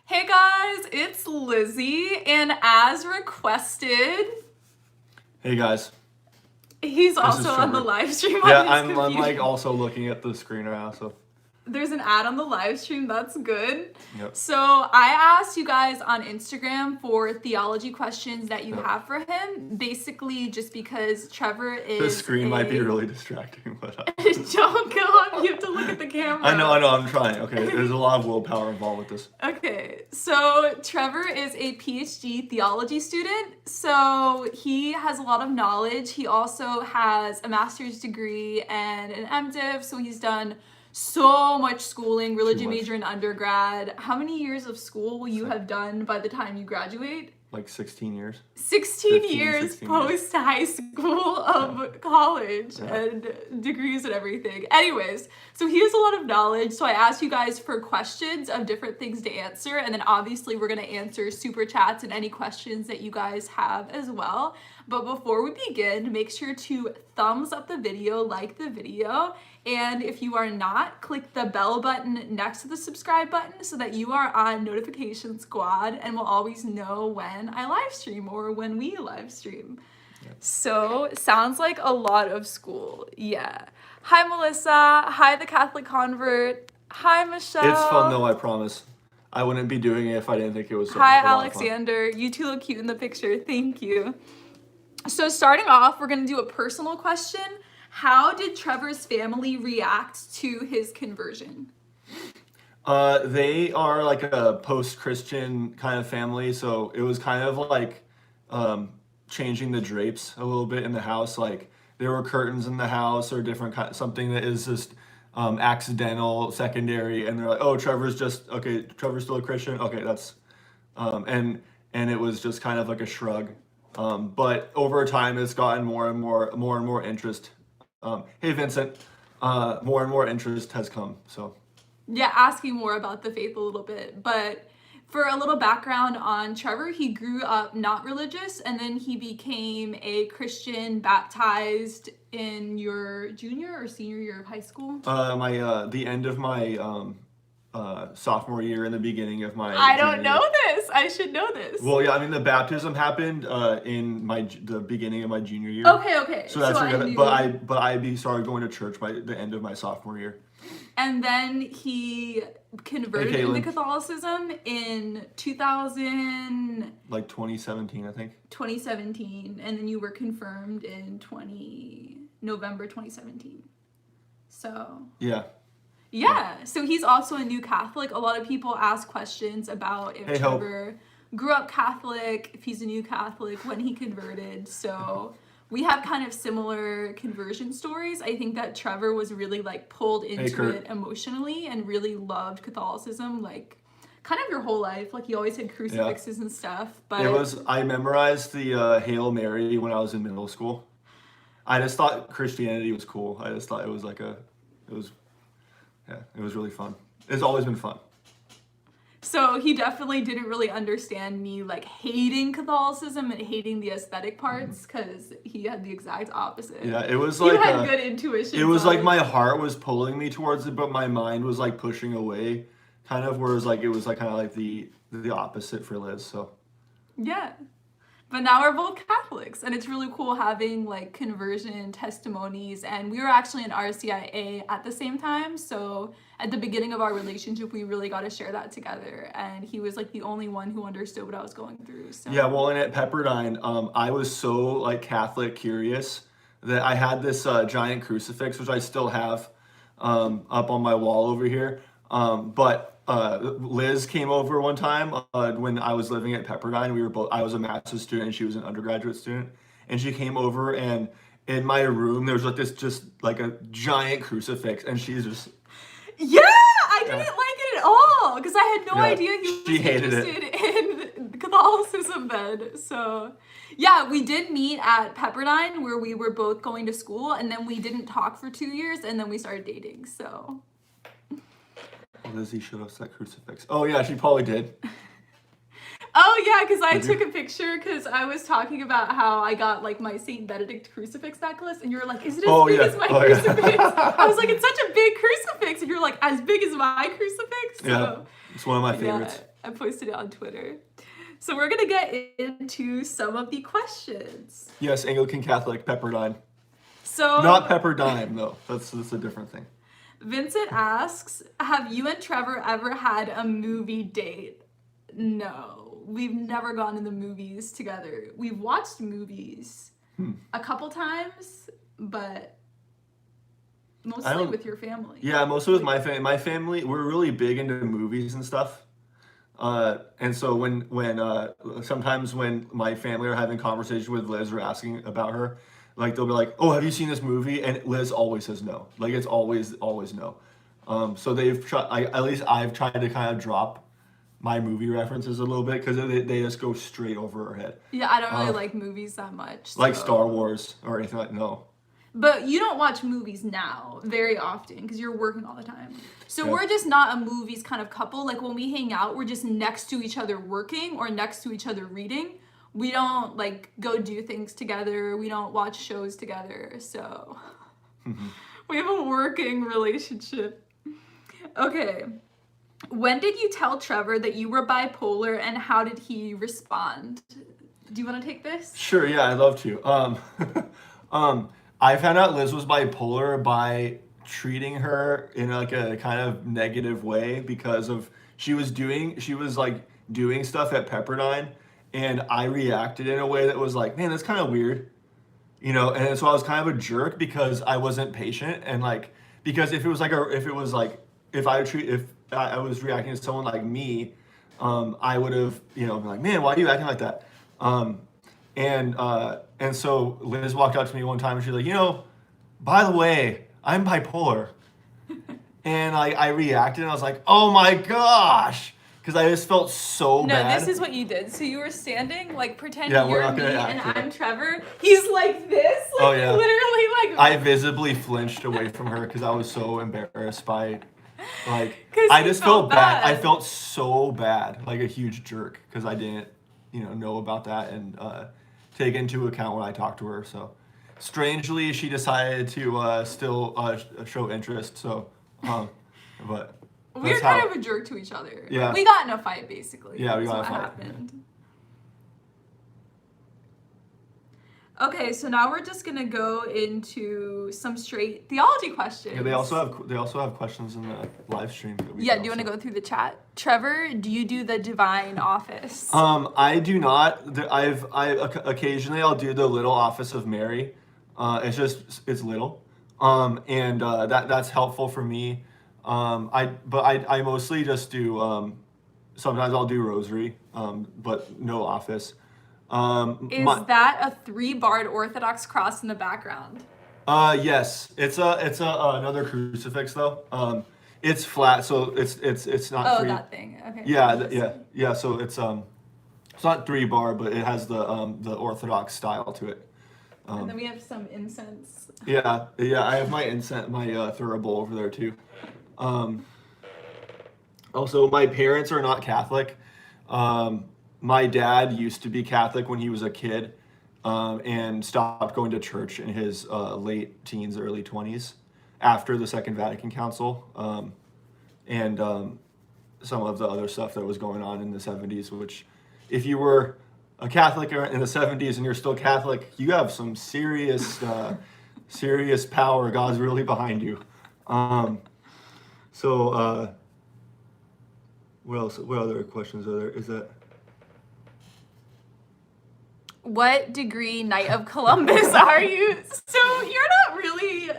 Hey guys, it's Lizzie, and as requested, hey guys, he's also on the live stream. Yeah, I'm like also looking at the screen right now, so. There's an ad on the live stream, that's good. Yep. So I asked you guys on Instagram for theology questions that you have for him, basically just because Trevor is The screen might be really distracting, but... Don't go on, you have to look at the camera. I know, I'm trying. Okay, there's a lot of willpower involved with this. Okay, so Trevor is a PhD theology student, so he has a lot of knowledge. He also has a master's degree and an MDiv, so he's done so much schooling, religion major in undergrad. How many years of school will you have done by the time you graduate? Like 16 years. 16 years post high school of college and degrees and everything. Anyways, so he has a lot of knowledge. So I asked you guys for questions of different things to answer. And then obviously we're going to answer super chats and any questions that you guys have as well. But before we begin, make sure to thumbs up the video, like the video. And if you are not, click the bell button next to the subscribe button so that you are on notification squad and will always know when I live stream or when we live stream. Yep. So sounds like a lot of school. Yeah. Hi, Melissa. Hi, the Catholic convert. Hi, Michelle. It's fun though, I promise. I wouldn't be doing it if I didn't think it was so Hi, Alexander. You two look cute in the picture. Thank you. So starting off, we're going to do a personal question. How did Trevor's family react to his conversion? They are like a post-Christian kind of family, so it was kind of like changing the drapes a little bit in the house. Like there were curtains in the house or different something that is just accidental, secondary, and they're like, oh, Trevor's still a Christian. Okay, that's and it was just kind of like a shrug. But over time, it's gotten more and more interest. Hey, Vincent, more and more interest has come, so. Yeah, asking more about the faith a little bit. But for a little background on Trevor, he grew up not religious, and then he became a Christian baptized in your junior or senior year of high school? The end of my sophomore year and the beginning of my I don't know this. I should know this. Well, yeah, I mean the baptism happened in the beginning of my junior year. Okay. So that's but I started going to church by the end of my sophomore year. And then he converted into Catholicism in 2000 like 2017, I think. 2017, and then you were confirmed in November 2017. So Yeah, so he's also a new Catholic. A lot of people ask questions about if Trevor grew up Catholic, if he's a new Catholic, when he converted. So we have kind of similar conversion stories. I think that Trevor was really like pulled into it emotionally and really loved Catholicism, like kind of your whole life. Like he always had crucifixes and stuff. But I memorized the Hail Mary when I was in middle school. I just thought Christianity was cool. I just thought it was it was really fun. It's always been fun. So he definitely didn't really understand me like hating Catholicism and hating the aesthetic parts because he had the exact opposite. Yeah, it was like he had good intuition. It was like my heart was pulling me towards it, but my mind was like pushing away, kind of. Whereas like it was like kind of like the opposite for Liz. So yeah. But now we're both Catholics, and it's really cool having like conversion testimonies. And we were actually in RCIA at the same time, so at the beginning of our relationship, we really got to share that together. And he was like the only one who understood what I was going through. So yeah, well, and at Pepperdine, I was so like Catholic curious that I had this giant crucifix, which I still have up on my wall over here. But Liz came over one time when I was living at Pepperdine. I was a master's student and she was an undergraduate student. And she came over, and in my room there was like this just like a giant crucifix, and she's just I didn't like it at all because I had no idea he was interested in Catholicism then. So yeah, we did meet at Pepperdine where we were both going to school, and then we didn't talk for 2 years, and then we started dating. So Lizzie should have set crucifix. Oh yeah, she probably did. Oh yeah, because I took a picture because I was talking about how I got like my Saint Benedict crucifix necklace, and you were like, "Is it as big as my crucifix?" Yeah. I was like, "It's such a big crucifix," and you're like, "As big as my crucifix?" So, yeah, it's one of my favorites. I posted it on Twitter. So we're gonna get into some of the questions. Yes, Anglican Catholic, Pepperdine. So Not Pepperdine, though. That's a different thing. Vincent asks, have you and Trevor ever had a movie date? No, we've never gone to the movies together. We've watched movies a couple times, but mostly with your family. Yeah, mostly with my family. My family, we're really big into movies and stuff. And so when sometimes when my family are having conversation with Liz or asking about her, like they'll be like, "Oh, have you seen this movie?" And Liz always says no. Like it's always no. So they've tried. At least I've tried to kind of drop my movie references a little bit because they just go straight over her head. Yeah, I don't really like movies that much. Like Star Wars or anything like no. But you don't watch movies now very often because you're working all the time. So Yeah. we're just not a movies kind of couple. Like when we hang out, we're just next to each other working or next to each other reading. We don't like go do things together. We don't watch shows together. So we have a working relationship. Okay. When did you tell Trevor that you were bipolar and how did he respond? Do you want to take this? Sure, yeah, I'd love to. I found out Liz was bipolar by treating her in like a kind of negative way because of she was like doing stuff at Pepperdine and I reacted in a way that was like, man, that's kind of weird. You know, and so I was kind of a jerk because I wasn't patient and like because if I was reacting to someone like me, I would have, you know, been like, man, why are you acting like that? And so Liz walked up to me one time and she's like, you know, by the way, I'm bipolar. And I reacted and I was like, oh my gosh. Because I just felt so bad. No, this is what you did. So you were standing, like pretend Yeah, we're you're not me gonna and act, yeah. I'm Trevor. He's like this, like Oh, yeah. literally like. I visibly flinched away from her because I was so embarrassed by, like, 'Cause I you just felt felt bad. I bad. felt so bad, like a huge jerk, because I didn't, know about that and take into account when I talked to her. So, strangely, she decided to still show interest. So, but We were that's how- kind of a jerk to each other. Yeah. We got in a fight, basically. Yeah, we That's got in a what fight, happened. Okay, so now we're just gonna go into some straight theology questions. Yeah, they also have questions in the live stream. That we Yeah, can do you want to also- go through the chat? Trevor, do you do the divine office? I do not. Occasionally I'll do the little office of Mary. It's little, and that's helpful for me. I mostly just do. Sometimes I'll do rosary, but no office. Is that a 3-barred Orthodox cross in the background? Yes, it's another crucifix though. It's flat, so it's not. Oh, three. that thing. Okay. Yeah. So it's not 3-bar, but it has the Orthodox style to it. And then we have some incense. Yeah. I have my incense, my thurible over there too. Also, my parents are not Catholic. My dad used to be Catholic when he was a kid, and stopped going to church in his late teens, early 20s, after the Second Vatican Council, and some of the other stuff that was going on in the 70s. Which, if you were a Catholic in the 70s and you're still Catholic, you have some serious, serious power. God's really behind you. What else? What other questions are there? Is that? What degree Knight of Columbus are you? So you're not really.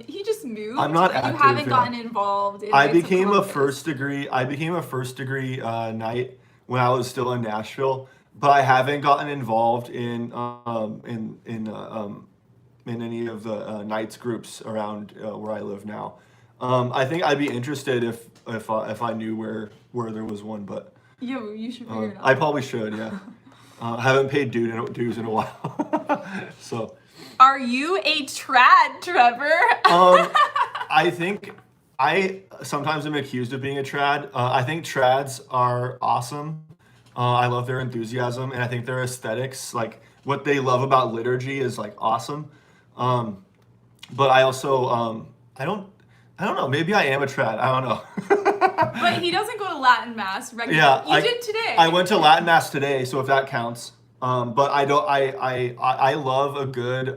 He just moved. I'm not You active, haven't yeah. gotten involved. In I Knights of became a Columbus. first degree. Knight when I was still in Nashville, but I haven't gotten involved in any of the Knights groups around where I live now. I think I'd be interested if I knew where there was one, but Yeah, you should figure it out. I probably should. Yeah, haven't paid dues in a while, so. Are you a trad, Trevor? I think I sometimes am accused of being a trad. I think trads are awesome. I love their enthusiasm, and I think their aesthetics, like what they love about liturgy, is like awesome. But I also I don't know. Maybe I am a trad. I don't know. But he doesn't go to Latin mass regularly. Yeah, You did today. I went to Latin mass today, so if that counts. But I don't. I love a good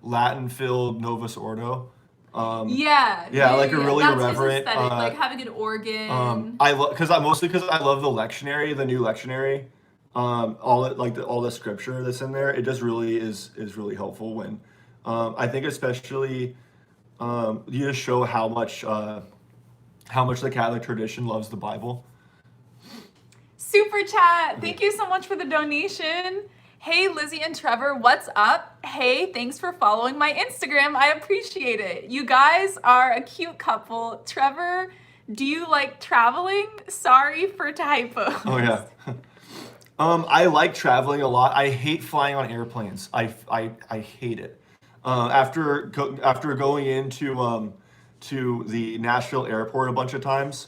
Latin-filled Novus Ordo. Yeah, like a really That's reverent. his aesthetic, like having an organ. I love because I mostly because I love the lectionary, the new lectionary. All it like all the scripture that's in there. It just really is really helpful when. I think especially you just show how much the Catholic tradition loves the Bible. Super chat. Thank you so much for the donation. Hey, Lizzie and Trevor, what's up? Hey, thanks for following my Instagram. I appreciate it. You guys are a cute couple. Trevor, do you like traveling? Sorry for typos. Oh yeah. I like traveling a lot. I hate flying on airplanes. I hate it. After going into to the Nashville airport a bunch of times,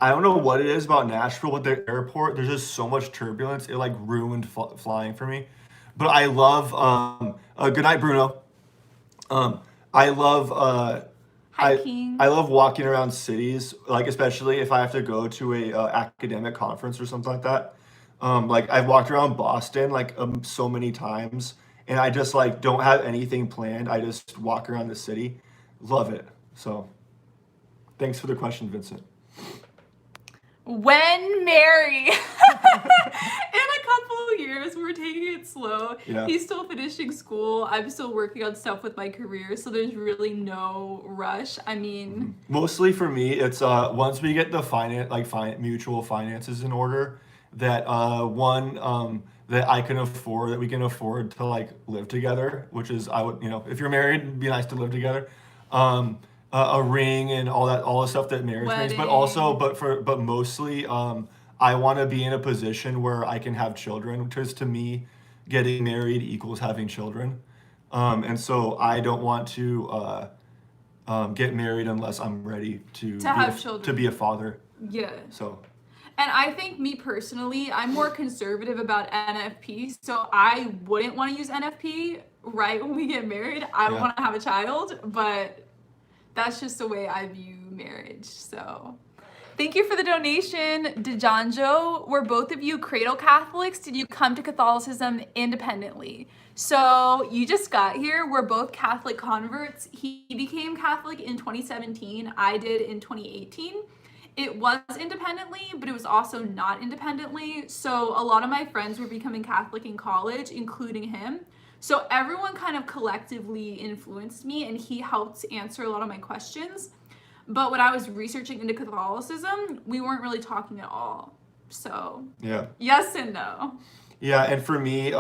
I don't know what it is about Nashville, but the airport, there's just so much turbulence. It like ruined flying for me. But I love, good night, Bruno. I love, Hiking. I love walking around cities, like especially if I have to go to a academic conference or something like that. Like I've walked around Boston like so many times, and I just like don't have anything planned. I just walk around the city. Love it. So, thanks for the question, Vincent. When marry? In a couple of years, we're taking it slow. Yeah. He's still finishing school. I'm still working on stuff with my career, so there's really no rush. I mean, mostly for me, it's once we get the mutual finances in order, that that I can afford, that we can afford to like live together, which is I would, if you're married, it'd be nice to live together. A ring and all the stuff that marriage makes, but mostly, I want to be in a position where I can have children, because to me, getting married equals having children, and so I don't want to get married unless I'm ready to have children, to be a father. Yeah. So. And I think me personally, I'm more conservative about NFP, so I wouldn't want to use NFP right when we get married. I want to have a child, but that's just the way I view marriage. So thank you for the donation. DeJanjo, were both of you cradle Catholics? Did you come to Catholicism independently? So you just got here. We're both Catholic converts. He became Catholic in 2017. I did in 2018. It was independently, but it was also not independently. So a lot of my friends were becoming Catholic in college, including him. So everyone kind of collectively influenced me, and he helped answer a lot of my questions. But when I was researching into Catholicism, we weren't really talking at all. So yeah, yes and no. Yeah, and for me,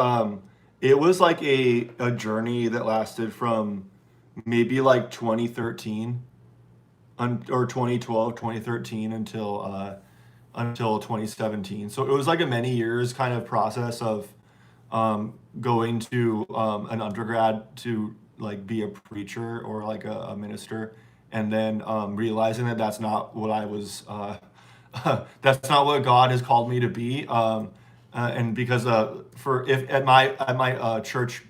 it was like a journey that lasted from maybe like 2013 or 2012, 2013 until 2017. So it was like a many years kind of process of going to an undergrad to like be a preacher or like a minister, and then realizing that that's not what I was that's not what God has called me to be, and because at my church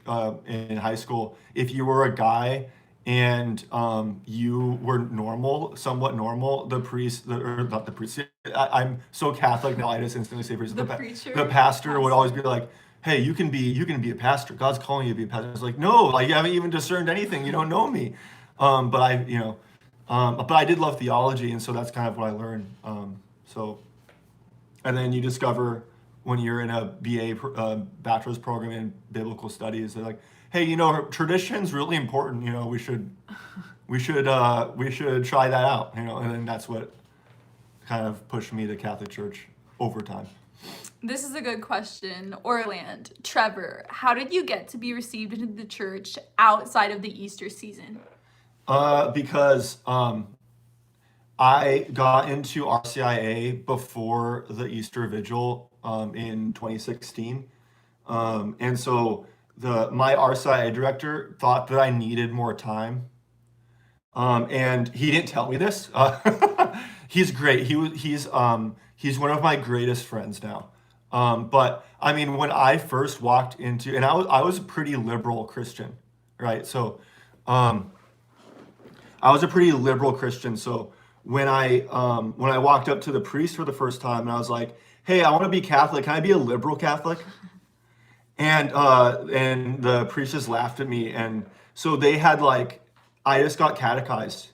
in high school, if you were a guy and you were somewhat normal, the priest, or not the priest, I'm so Catholic now, I just instantly say priest. The pastor would always be like, hey, you can be a pastor. God's calling you to be a pastor. It's like, no, like you haven't even discerned anything. You don't know me. But I did love theology, and so that's kind of what I learned. And then you discover when you're in a BA bachelor's program in biblical studies, they're like, hey, tradition's really important. We should try that out. And then that's what kind of pushed me to Catholic Church over time. This is a good question. Orland, Trevor, how did you get to be received into the church outside of the Easter season? Because I got into RCIA before the Easter Vigil in 2016. And so my RCIA director thought that I needed more time. And he didn't tell me this. He's great. He's one of my greatest friends now. But I mean, when I first walked into, and I was a pretty liberal Christian, right? So, I was a pretty liberal Christian. So when I walked up to the priest for the first time and I was like, "Hey, I want to be Catholic. Can I be a liberal Catholic?" And the priest just laughed at me, and so they had like I just got catechized,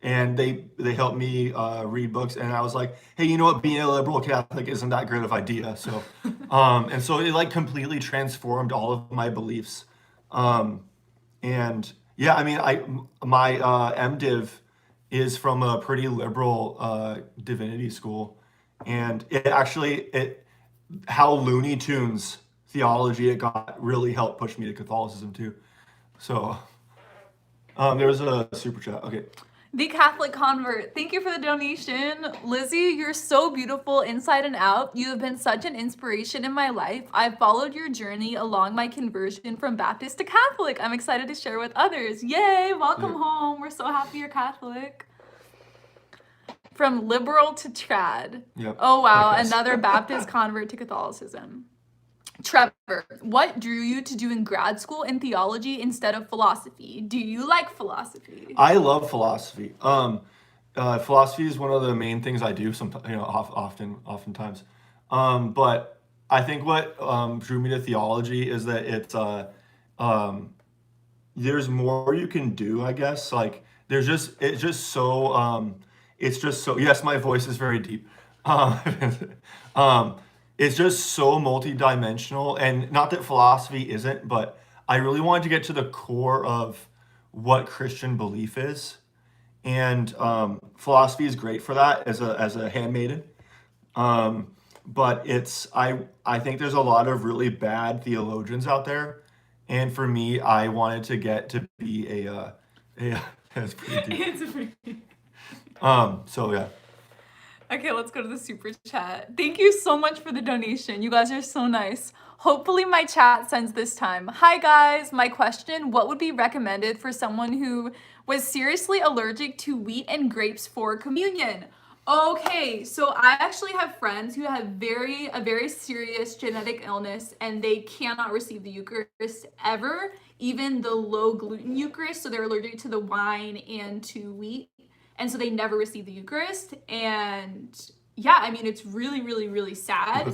and they helped me read books, and I was like, "Hey, you know what? Being a liberal Catholic isn't that great of idea." So, and so it like completely transformed all of my beliefs. Um, and yeah, I mean, my MDiv is from a pretty liberal divinity school, and it how Looney Tunes theology it got really helped push me to Catholicism too. So there was a super chat. Okay. The Catholic convert. Thank you for the donation. Lizzie, you're so beautiful inside and out. You have been such an inspiration in my life. I've followed your journey along my conversion from Baptist to Catholic. I'm excited to share with others. Yay, welcome home. We're so happy you're Catholic. From liberal to trad. Yep. Oh, wow. Another Baptist convert to Catholicism. Trevor, what drew you to doing grad school in theology instead of philosophy? Do you like philosophy? I love philosophy. Philosophy is one of the main things I do. Oftentimes. But I think what drew me to theology is that there's more you can do. I guess like it's just so. Yes, my voice is very deep. Um, it's just so multidimensional, and not that philosophy isn't, but I really wanted to get to the core of what Christian belief is, and philosophy is great for that as a handmaiden. But I think there's a lot of really bad theologians out there, and for me, I wanted to get to be a that's pretty deep. It's pretty. So yeah. Okay, let's go to the super chat. Thank you so much for the donation. You guys are so nice. Hopefully my chat sends this time. Hi guys, my question, what would be recommended for someone who was seriously allergic to wheat and grapes for communion? Okay, so I actually have friends who have a very serious genetic illness and they cannot receive the Eucharist ever, even the low gluten Eucharist, so they're allergic to the wine and to wheat. And so they never receive the Eucharist. And yeah, I mean, it's really, really, really sad.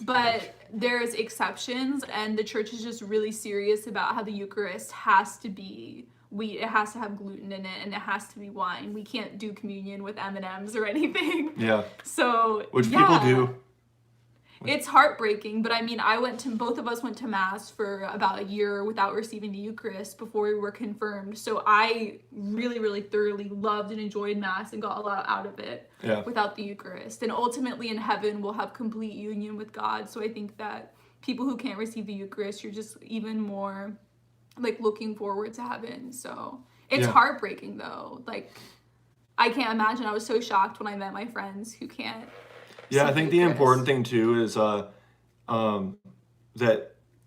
But there's exceptions, and the church is just really serious about how the Eucharist has to be wheat, it has to have gluten in it, and it has to be wine. We can't do communion with M&Ms or anything. Yeah. So which people do. It's heartbreaking, but I mean, both of us went to Mass for about a year without receiving the Eucharist before we were confirmed. So I really, really thoroughly loved and enjoyed Mass and got a lot out of it without the Eucharist. And ultimately in heaven, we'll have complete union with God. So I think that people who can't receive the Eucharist, you're just even more like looking forward to heaven. So it's heartbreaking though. Like, I can't imagine. I was so shocked when I met my friends who can't. Yeah, I think the important thing too is that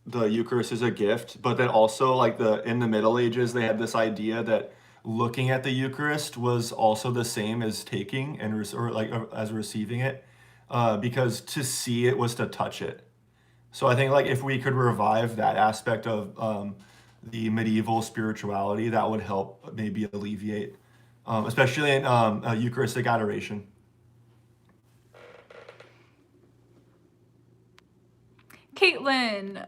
the Eucharist is a gift, but that also like in the Middle Ages they had this idea that looking at the Eucharist was also the same as taking as receiving it, because to see it was to touch it. So I think like if we could revive that aspect of the medieval spirituality, that would help maybe alleviate, especially in Eucharistic adoration. Caitlin,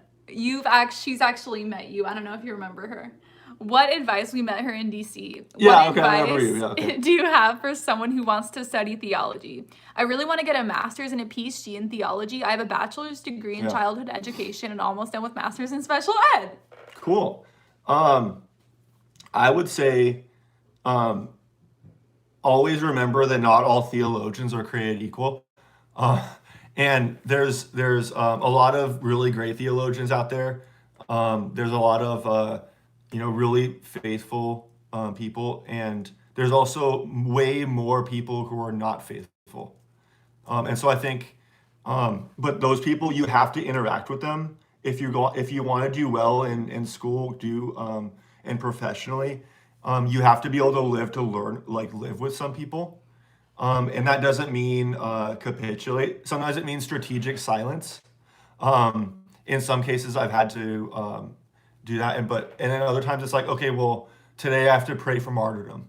she's actually met you. I don't know if you remember her. What advice, we met her in DC. Yeah, what okay, I remember you. Yeah, okay. do you have for someone who wants to study theology? I really want to get a master's and a PhD in theology. I have a bachelor's degree in childhood education and almost done with master's in special ed. Cool. I would say always remember that not all theologians are created equal. And there's a lot of really great theologians out there. There's a lot of really faithful people, and there's also way more people who are not faithful. And so I think, but those people, you have to interact with them if you want to do well in school, and professionally. You have to be able to live with some people. And that doesn't mean capitulate. Sometimes it means strategic silence. In some cases, I've had to do that, and then other times it's like, okay, well, today I have to pray for martyrdom.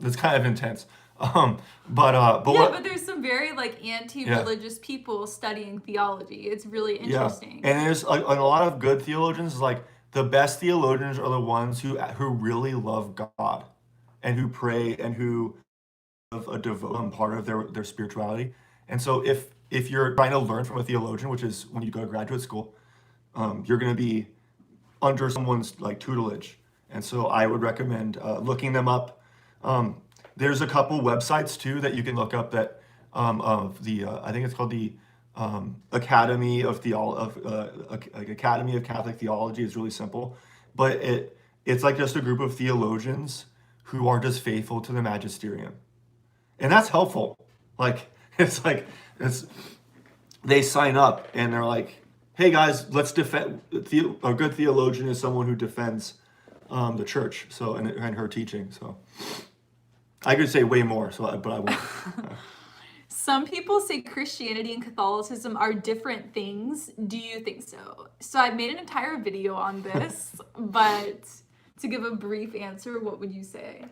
It's kind of intense. But what, but there's some very like anti-religious people studying theology. It's really interesting. and there's like a lot of good theologians. Like the best theologians are the ones who really love God, and who pray, and who have a devout part of their spirituality. And so if you're trying to learn from a theologian, which is when you go to graduate school, you're going to be under someone's like tutelage. And so I would recommend looking them up. There's a couple websites too that you can look up that of the I think it's called the Academy of Academy of Catholic Theology. Is really simple, but it's like just a group of theologians who are just faithful to the magisterium, and that's helpful. Like it's they sign up and they're like, hey guys, let's defend. A good theologian is someone who defends the church, so and her teaching. So I could say way more, but I won't. Some people say Christianity and Catholicism are different things. Do you think so? So I made an entire video on this, but to give a brief answer, what would you say?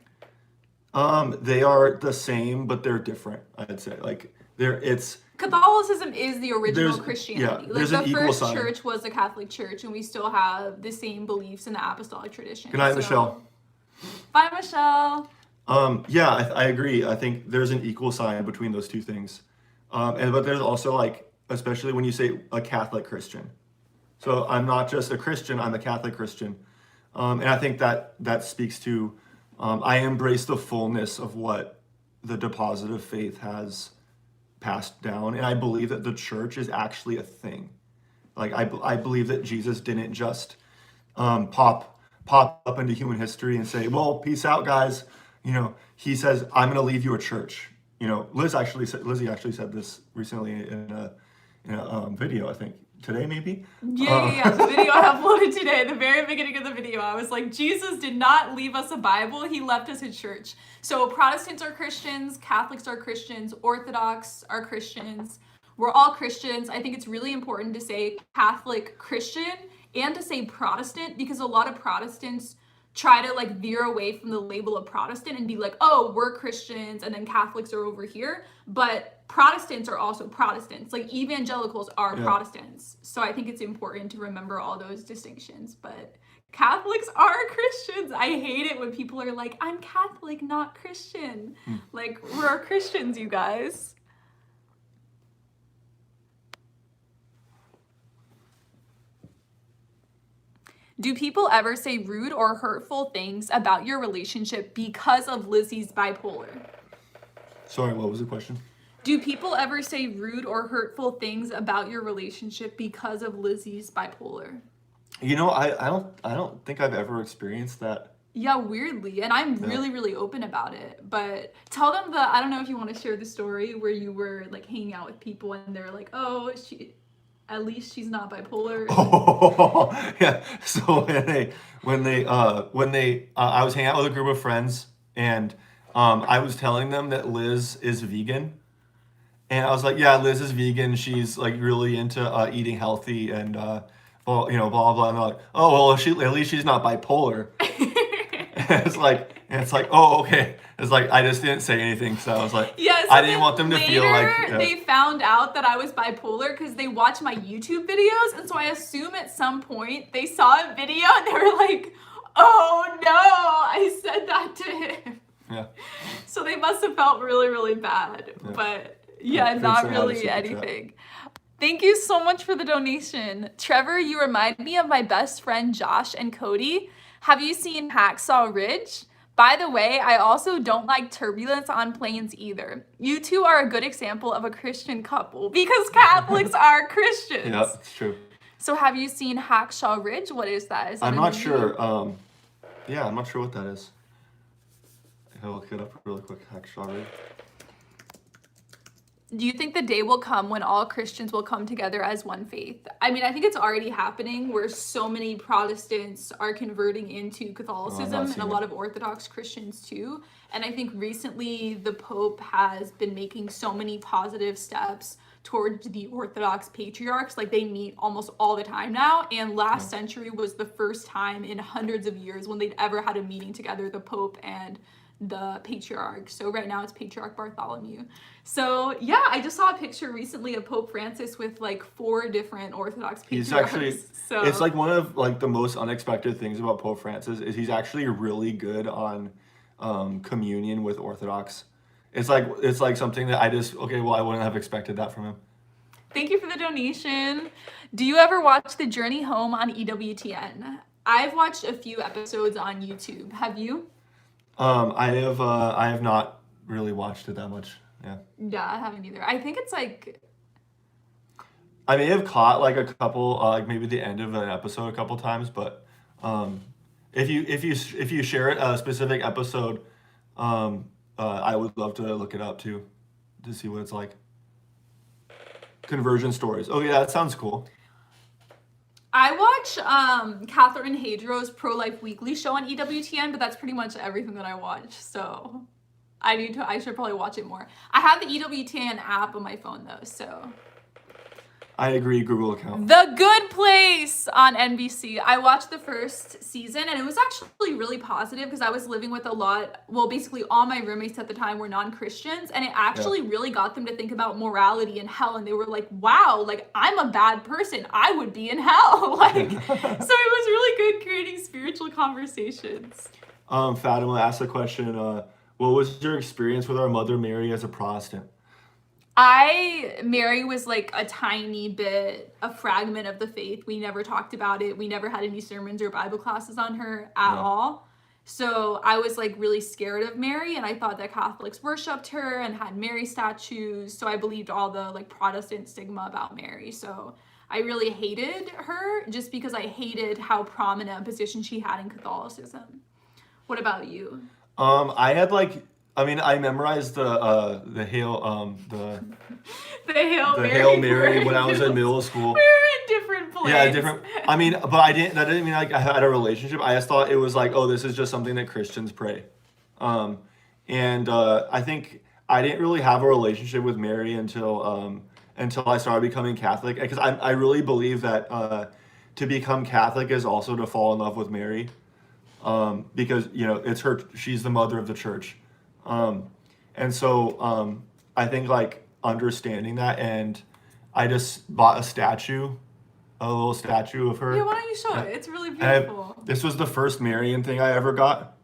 They are the same, but they're different. I'd say Catholicism is the original Christianity. Yeah, there's an equal sign. Church was the Catholic Church, and we still have the same beliefs in the apostolic tradition. Good night, Michelle. Bye, Michelle. Yeah, I agree. I think there's an equal sign between those two things. But there's also like, especially when you say a Catholic Christian. So I'm not just a Christian, I'm a Catholic Christian. And I think that speaks to, I embrace the fullness of what the deposit of faith has passed down. And I believe that the church is actually a thing. Like I believe that Jesus didn't just pop up into human history and say, well, peace out, guys. He says, I'm going to leave you a church. Lizzie actually said this recently in a video, I think today maybe. Yeah. The video I uploaded today, the very beginning of the video, I was like, Jesus did not leave us a Bible. He left us a church. So Protestants are Christians, Catholics are Christians, Orthodox are Christians. We're all Christians. I think it's really important to say Catholic Christian and to say Protestant, because a lot of Protestants try to like veer away from the label of Protestant and be like, oh, we're Christians and then Catholics are over here. But Protestants are also Protestants. Like evangelicals are Protestants. So I think it's important to remember all those distinctions. But Catholics are Christians. I hate it when people are like, I'm Catholic, not Christian. Like, we're Christians, you guys. Do people ever say rude or hurtful things about your relationship because of Lizzie's bipolar? Sorry, what was the question? Do people ever say rude or hurtful things about your relationship because of Lizzie's bipolar? I don't think I've ever experienced that. Yeah, weirdly. And I'm really, really open about it. But tell them I don't know if you want to share the story where you were like hanging out with people and they're like, oh, at least she's not bipolar. Oh, yeah. So when they I was hanging out with a group of friends, and I was telling them that Liz is vegan, and I was like, yeah, Liz is vegan. She's like really into eating healthy and blah blah blah. And they're like, oh well, at least she's not bipolar. And it's like, oh okay. It's like I just didn't say anything, so I was like, yeah, so I didn't want them to feel like they found out that I was bipolar because they watch my YouTube videos, and so I assume at some point they saw a video and they were like, oh no, I said that to him. Yeah. So they must have felt really, really bad, but not really anything. Thank you so much for the donation. Trevor, you remind me of my best friend Josh and Cody. Have you seen Hacksaw Ridge? By the way, I also don't like turbulence on planes either. You two are a good example of a Christian couple because Catholics are Christians. Yeah, that's true. So have you seen Hacksaw Ridge? What is that? Is that I'm not sure. I'm not sure what that is. I'll look it up really quick. Hacksaw Ridge. Do you think the day will come when all Christians will come together as one faith? I mean, I think it's already happening where so many Protestants are converting into Catholicism and a lot of Orthodox Christians too. And I think recently the Pope has been making so many positive steps towards the Orthodox patriarchs. Like they meet almost all the time now. And last century was the first time in hundreds of years when they'd ever had a meeting together, the Pope and the patriarch. So right now it's Patriarch Bartholomew. So yeah, I just saw a picture recently of Pope Francis with like 4 different Orthodox patriarchs. He's actually, so it's like one of like the most unexpected things about Pope Francis is he's actually really good on communion with Orthodox. It's like something that I wouldn't have expected that from him. Thank you for the donation. Do you ever watch The Journey Home on EWTN? I've watched a few episodes on YouTube. Have you? I have not really watched it that much. Yeah. Yeah, I haven't either. I think it's like, I may have caught like a couple, like maybe the end of an episode a couple times, but if you share a specific episode, I would love to look it up too, to see what it's like. Conversion stories. Oh yeah, that sounds cool. I watch Catherine Hadrow's Pro-Life Weekly show on EWTN, but that's pretty much everything that I watch. So I should probably watch it more. I have the EWTN app on my phone though, so. I agree, Google account. The Good Place on NBC. I watched the first season and it was actually really positive because I was living with basically all my roommates at the time were non-Christians, and it actually really got them to think about morality and hell, and they were like, wow, like I'm a bad person. I would be in hell. Like, so it was really good creating spiritual conversations. Fatima asked the question, what was your experience with our Mother Mary as a Protestant? Mary was like a tiny bit, a fragment of the faith. We never talked about it. We never had any sermons or Bible classes on her at all. So I was like really scared of Mary, and I thought that Catholics worshipped her and had Mary statues. So I believed all the like Protestant stigma about Mary. So I really hated her just because I hated how prominent a position she had in Catholicism. What about you? I memorized the Hail Hail Mary when I was in middle school. We were in different places. Yeah, different. But that didn't mean like I had a relationship. I just thought it was like, oh, this is just something that Christians pray. I think I didn't really have a relationship with Mary until I started becoming Catholic, because I really believe that to become Catholic is also to fall in love with Mary, because it's she's the mother of the church. I think like understanding that, and I just bought a little statue of her. Yeah, why don't you show it? It's really beautiful. This was the first Marian thing I ever got.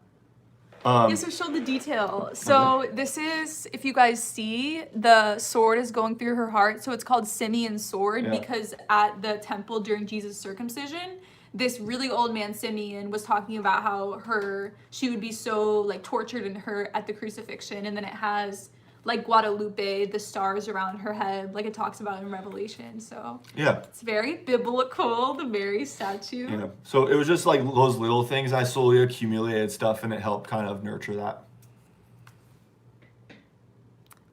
So show the detail. So this is, if you guys see, the sword is going through her heart. So it's called Simeon's sword because at the temple during Jesus' circumcision, this really old man Simeon was talking about how she would be so like tortured and hurt at the crucifixion, and then it has like Guadalupe, the stars around her head, like it talks about in Revelation. So yeah, it's very biblical, the Mary statue. Yeah. So it was just like those little things. I slowly accumulated stuff, and it helped kind of nurture that.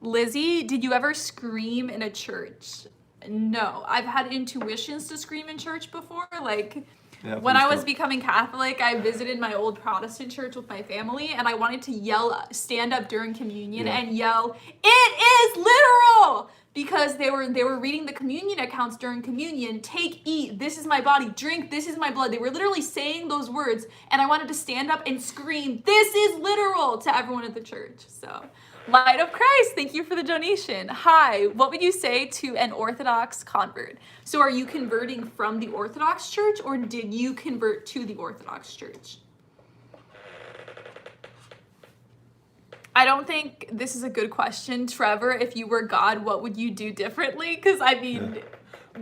Lizzie, did you ever scream in a church? No, I've had intuitions to scream in church before, like. Yeah, when I was becoming Catholic, I visited my old Protestant church with my family, and I wanted to stand up during communion and yell, "It is literal!" Because they were reading the communion accounts during communion. Take, eat, this is my body. Drink, this is my blood. They were literally saying those words, and I wanted to stand up and scream, "This is literal!" to everyone at the church. So, Light of Christ, thank you for the donation. Hi, what would you say to an Orthodox convert? So are you converting from the Orthodox Church, or did you convert to the Orthodox Church? I don't think this is a good question. Trevor, if you were God, what would you do differently? Because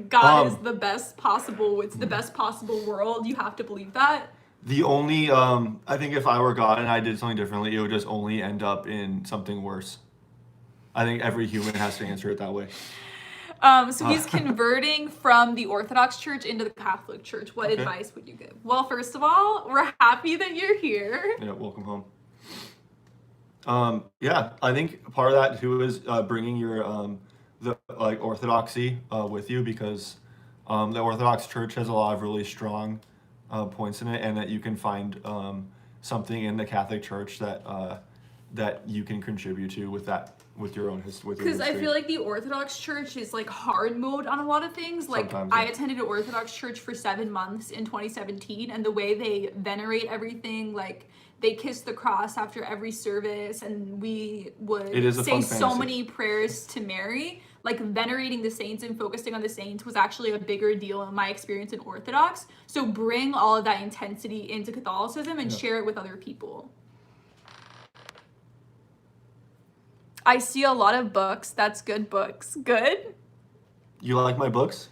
God is the best possible, it's the best possible world. You have to believe that. The only, I think if I were God and I did something differently, it would just only end up in something worse. I think every human has to answer it that way. So he's converting from the Orthodox Church into the Catholic Church. What advice would you give? Well, first of all, we're happy that you're here. Yeah, welcome home. I think part of that too is bringing your the orthodoxy with you, because the Orthodox Church has a lot of really strong points in it, and that you can find something in the Catholic Church that you can contribute to with your own history. Because I feel like the Orthodox Church is like hard mode on a lot of things. Like sometimes, I attended an Orthodox church for 7 months in 2017, and the way they venerate everything, like they kiss the cross after every service, and we would fun say so fantasy. many prayers to Mary. Like venerating the saints and focusing on the saints was actually a bigger deal in my experience in Orthodox. So bring all of that intensity into Catholicism and share it with other people. I see a lot of books. That's good books. Good? You like my books?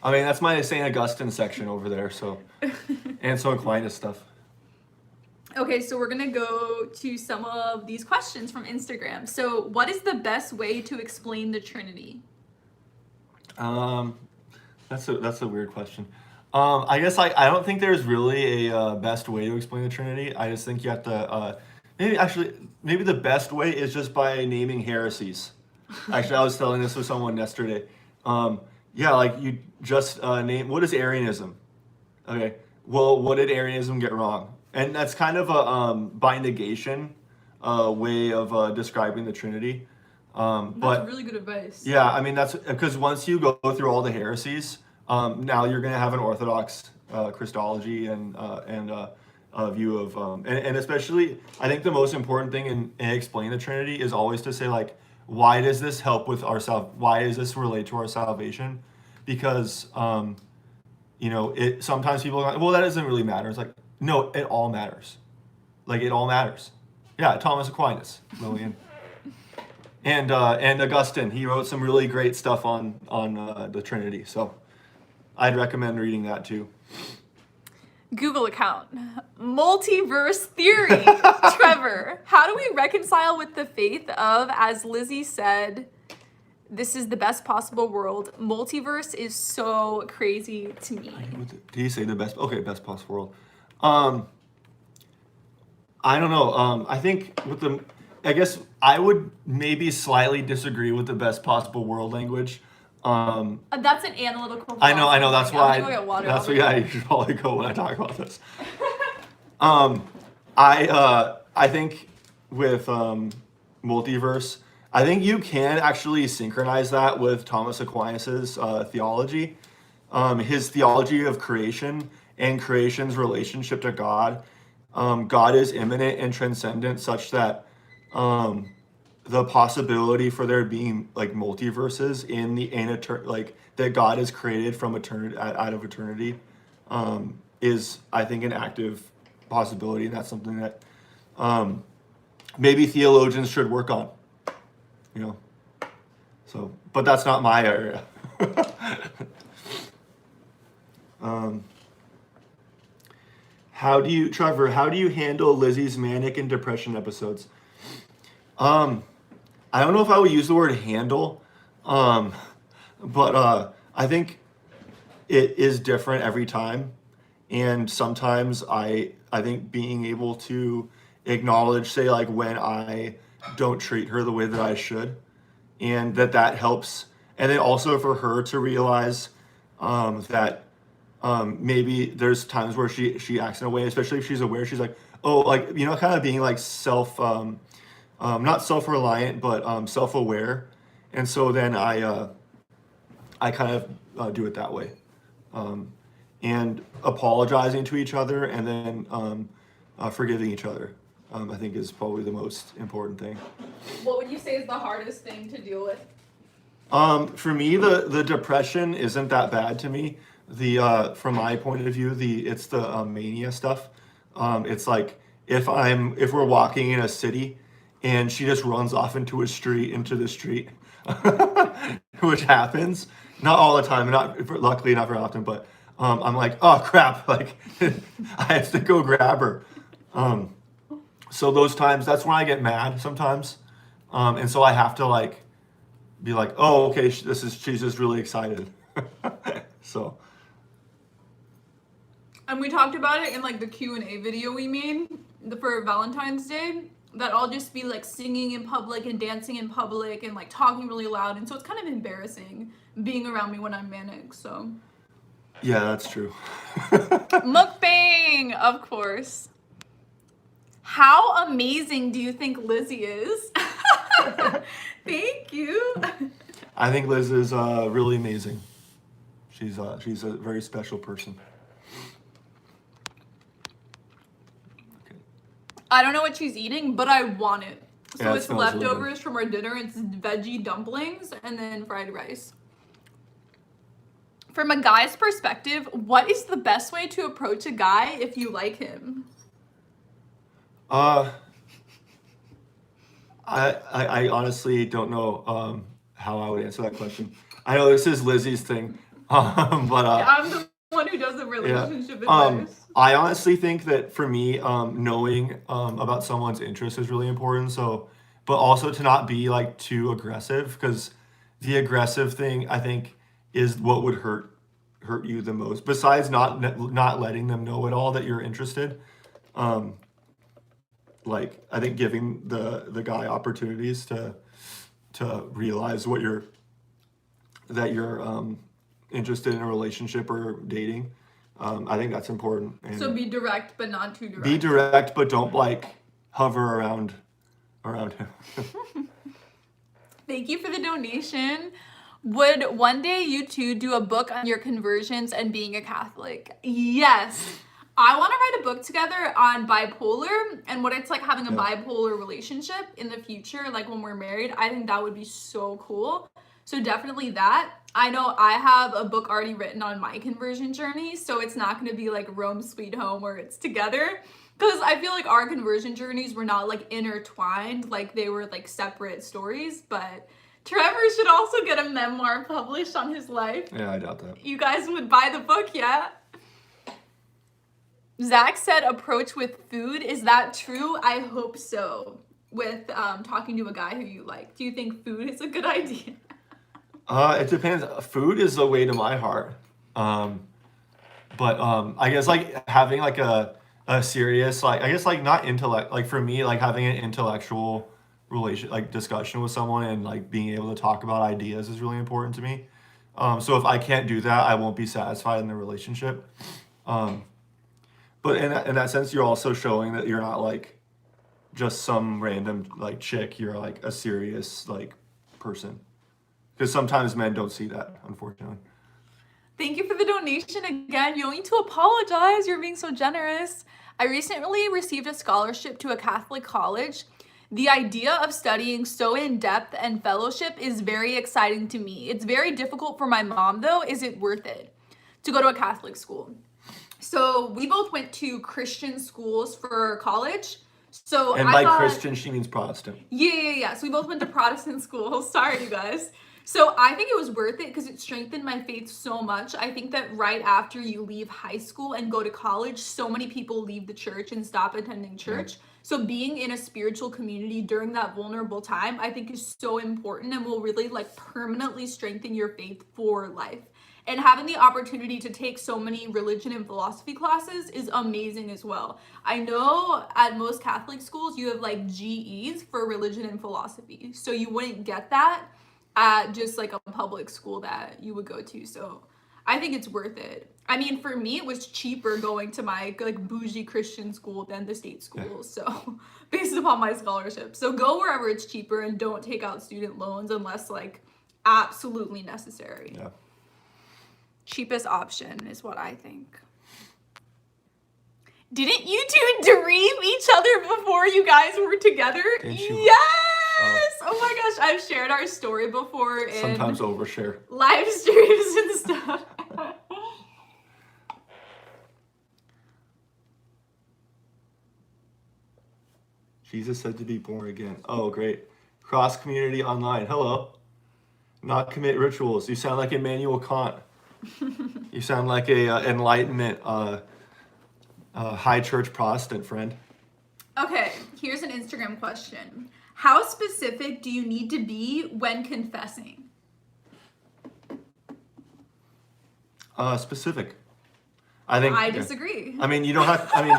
I mean, that's my St. Augustine section over there, so. And some Aquinas stuff. Okay, so we're gonna go to some of these questions from Instagram. So what is the best way to explain the Trinity? That's a weird question. I guess I don't think there's really a best way to explain the Trinity. I just think you have to, maybe the best way is just by naming heresies. Actually, I was telling this with someone yesterday. Like you just name, what is Arianism? Okay, well, what did Arianism get wrong? And that's kind of a by negation way of describing the Trinity. That's really good advice. Yeah, I mean, that's because once you go through all the heresies, now you're going to have an Orthodox Christology and a view of, and especially, I think the most important thing in explaining the Trinity is always to say, like, why does this help with our why does this relate to our salvation? Because, sometimes people are like, well, that doesn't really matter. It's like, no, it all matters. Like, it all matters. Yeah, Thomas Aquinas, Lillian. And Augustine, he wrote some really great stuff on the Trinity. So I'd recommend reading that too. Google account. Multiverse theory. Trevor, how do we reconcile with the faith of, as Lizzie said, this is the best possible world? Multiverse is so crazy to me. Did he say the best? Okay, best possible world. I don't know. I think I guess I would maybe slightly disagree with the best possible world language. That's an analytical. I know. That's why. That's why. Yeah, you should probably go when I talk about this. I think with multiverse, I think you can actually synchronize that with Thomas Aquinas's theology, his theology of creation and creation's relationship to God. God is immanent and transcendent, such that the possibility for there being like multiverses that God has created from eternity out of eternity is, I think, an active possibility, and that's something that maybe theologians should work on. So, but that's not my area. Trevor, how do you handle Lizzie's manic and depression episodes? I don't know if I would use the word handle, but I think it is different every time. And sometimes I think being able to acknowledge, say, like when I don't treat her the way that I should, and that helps. And then also for her to realize that maybe there's times where she acts in a way, especially if she's aware, she's like, oh, like, kind of being like not self-reliant, but self-aware. And so then I kind of do it that way. And apologizing to each other, and then forgiving each other, I think is probably the most important thing. What would you say is the hardest thing to deal with? For me, the depression isn't that bad to me. From my point of view, it's the mania stuff. It's like if we're walking in a city and she just runs off into the street, which happens not all the time, luckily not very often, but I'm like, oh crap, like I have to go grab her. So those times, that's when I get mad sometimes, and so I have to be like, oh, okay, she's just really excited. So. And we talked about it in the Q&A video we made for Valentine's Day, that I'll just be singing in public and dancing in public and talking really loud, and so it's kind of embarrassing being around me when I'm manic. So yeah, that's true. Mukbang, of course. How amazing do you think Lizzie is? Thank you. I think Liz is really amazing. She's a very special person. Okay. I don't know what she's eating, but I want it. So Yeah, it it's smells really leftovers from our dinner. It's veggie dumplings and then fried rice. From a guy's perspective, what is the best way to approach a guy if you like him? I honestly don't know how I would answer that question. I know this is Lizzie's thing, but I'm the one who does the relationship advice. I honestly think that for me, knowing about someone's interest is really important. So, but also to not be like too aggressive, because the aggressive thing I think is what would hurt you the most. Besides not letting them know at all that you're interested. Like I think giving the guy opportunities to realize that you're interested in a relationship or dating. I think that's important. And So be direct, but not too direct. be direct, but don't like hover around him. Thank you for the donation. Would one day you two do a book on your conversions and being a Catholic? Yes. I want to write a book together on bipolar and what it's like having a bipolar relationship in the future, like when we're married. I think that would be so cool. So definitely that. I know I have a book already written on my conversion journey, so it's not going to be like Rome Sweet Home where it's together. Because I feel like our conversion journeys were not like intertwined, like they were like separate stories. But Trevor should also get a memoir published on his life. Yeah, I doubt that. You guys would buy the book, yeah? Zach said approach with food. Is that true? I hope so. With talking to a guy who you like. Do you think food is a good idea? It depends. Food is the way to my heart. But I guess like having like a serious, like, I guess like not intellect, like for me, like having an intellectual discussion with someone and like being able to talk about ideas is really important to me. So if I can't do that, I won't be satisfied in the relationship. But in that sense, you're also showing that you're not like just some random like chick. You're like a serious like person. Because sometimes men don't see that, unfortunately. Thank you for the donation again. You don't need to apologize. You're being so generous. I recently received a scholarship to a Catholic college. The idea of studying so in depth and fellowship is very exciting to me. It's very difficult for my mom, though. Is it worth it to go to a Catholic school? So we both went to Christian schools for college. So and by Christian, she means Protestant. Yeah. So we both went to Protestant schools. Sorry, you guys. So I think it was worth it because it strengthened my faith so much. I think that right after you leave high school and go to college, so many people leave the church and stop attending church. Yeah. So being in a spiritual community during that vulnerable time, I think is so important and will really like permanently strengthen your faith for life. And having the opportunity to take so many religion and philosophy classes is amazing as well. I know at most Catholic schools, you have like GEs for religion and philosophy. So you wouldn't get that at just like a public school that you would go to. So I think it's worth it. I mean, for me, it was cheaper going to my like bougie Christian school than the state schools. So based upon my scholarship. So go wherever it's cheaper and don't take out student loans unless like absolutely necessary. Yeah. Cheapest option is what I think. Didn't you two dream each other before you guys were together? Yes! Oh my gosh, I've shared our story before in sometimes overshare live streams and stuff. Jesus said to be born again. Oh, great. Cross community online. Hello. Not commit rituals. You sound like Immanuel Kant. You sound like a Enlightenment high church Protestant friend. Okay, here's an Instagram question. How specific do you need to be when confessing? Specific. I disagree. I mean, you don't have. I mean,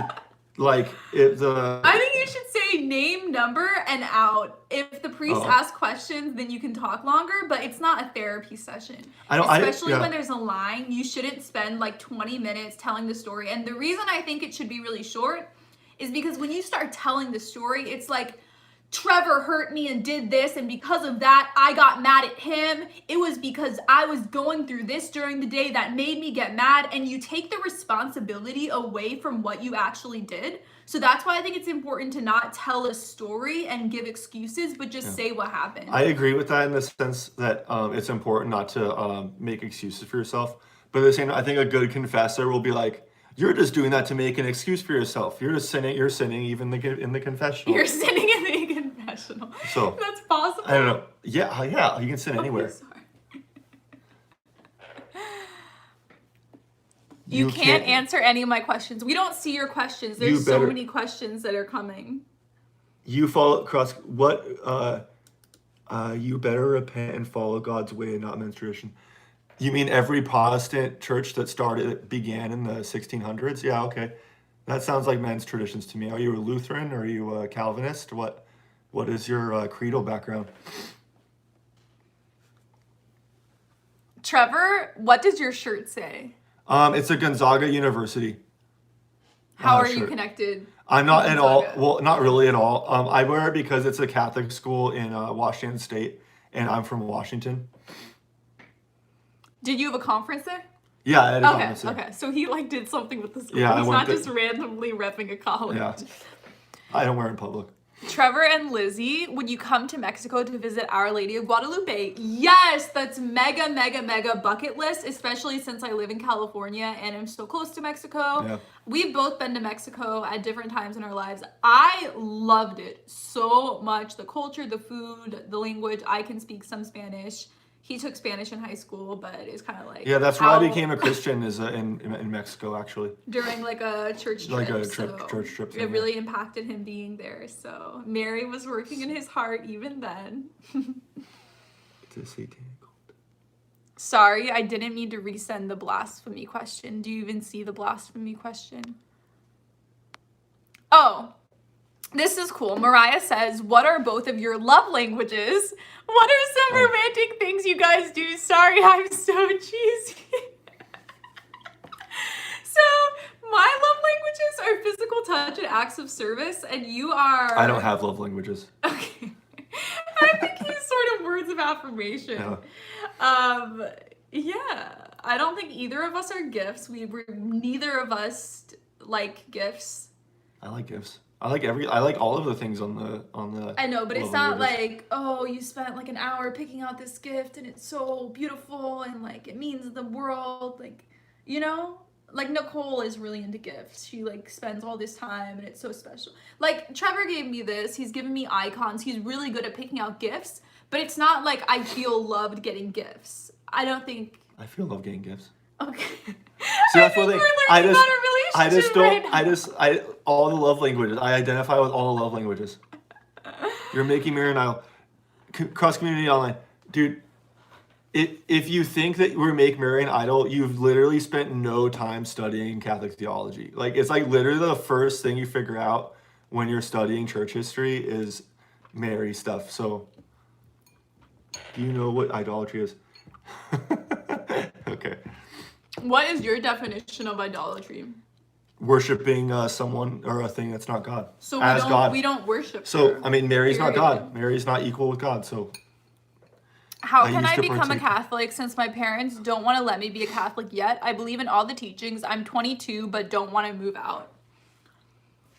like if the. I think you should say name, number, and out. If the priest asks questions, then you can talk longer. But it's not a therapy session. Especially when there's a line, you shouldn't spend like 20 minutes telling the story. And the reason I think it should be really short is because when you start telling the story, it's like Trevor hurt me and did this, and because of that, I got mad at him. It was because I was going through this during the day that made me get mad, and you take the responsibility away from what you actually did. So that's why I think it's important to not tell a story and give excuses, but just say what happened. I agree with that in the sense that it's important not to make excuses for yourself. But at the same time, I think a good confessor will be like, you're just doing that to make an excuse for yourself. You're just sinning. You're sinning even in the confessional. You're sinning in the confessional. So that's possible. I don't know. Yeah. You can sin anywhere. Sorry. You can't answer any of my questions. We don't see your questions. There's so many questions that are coming. You follow cross what? You better repent and follow God's way and not men's tradition. You mean every Protestant church that began in the 1600s? Yeah, okay. That sounds like men's traditions to me. Are you a Lutheran? Or are you a Calvinist? What is your creedal background? Trevor, what does your shirt say? It's a Gonzaga University. How are you connected? I'm not at all. Well, not really at all. I wear it because it's a Catholic school in Washington State, and I'm from Washington. Did you have a conference there? Yeah, I had a conference there. Okay, so he did something with the school. Yeah, he's not just randomly repping a college. Yeah, I don't wear it in public. Trevor and Lizzie, would you come to Mexico to visit Our Lady of Guadalupe? Yes, that's mega bucket list, especially since I live in California and I'm so close to Mexico. Yeah. We've both been to Mexico at different times in our lives. I loved it so much. The culture, the food, the language. I can speak some Spanish. He took Spanish in high school, but it's kind of like... Yeah, that's where I became a Christian is in Mexico, actually. During like a church trip. Like a church trip. It really impacted him being there. So Mary was working in his heart even then. It's a satanic cult. Sorry, I didn't mean to resend the blasphemy question. Do you even see the blasphemy question? Oh, this is cool. Mariah says, what are both of your love languages? What are some romantic things you guys do? Sorry, I'm so cheesy. So, my love languages are physical touch and acts of service, and you are... I don't have love languages. Okay. I think he's sort of words of affirmation. Yeah. I don't think either of us are gifts. Neither of us like gifts. I like gifts. I like all of the things on the I know, but it's not like, oh, you spent like an hour picking out this gift and it's so beautiful and like it means the world, like, you know? Like Nicole is really into gifts. She like spends all this time and it's so special. Like Trevor gave me this. He's given me icons. He's really good at picking out gifts, but it's not like I feel loved getting gifts. I don't think I feel love getting gifts. Okay. See, that's what all the love languages. I identify with all the love languages. You're making Marian Idol. Cross community online. Dude, if you think that we make Marian Idol, you've literally spent no time studying Catholic theology. Like, it's like literally the first thing you figure out when you're studying church history is Mary stuff. So, do you know what idolatry is? Okay. What is your definition of idolatry? Worshipping someone or a thing that's not God. So we don't worship. So I mean, Mary's not God. Mary's not equal with God. So how can I become a Catholic since my parents don't want to let me be a Catholic yet? I believe in all the teachings. I'm 22, but don't want to move out.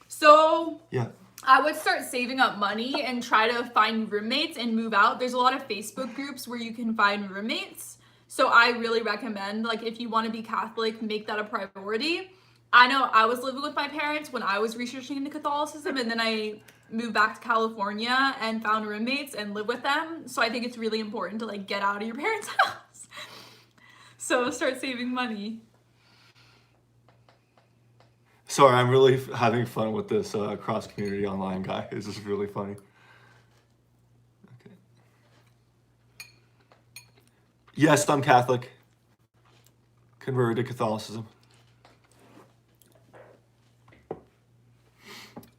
So yeah, I would start saving up money and try to find roommates and move out. There's a lot of Facebook groups where you can find roommates. So I really recommend, like, if you want to be Catholic, make that a priority. I know I was living with my parents when I was researching into Catholicism, and then I moved back to California and found roommates and live with them. So I think it's really important to, like, get out of your parents' house. So start saving money. Sorry, I'm really having fun with this cross-community online guy. This is really funny. Yes, I'm Catholic. Converted to Catholicism.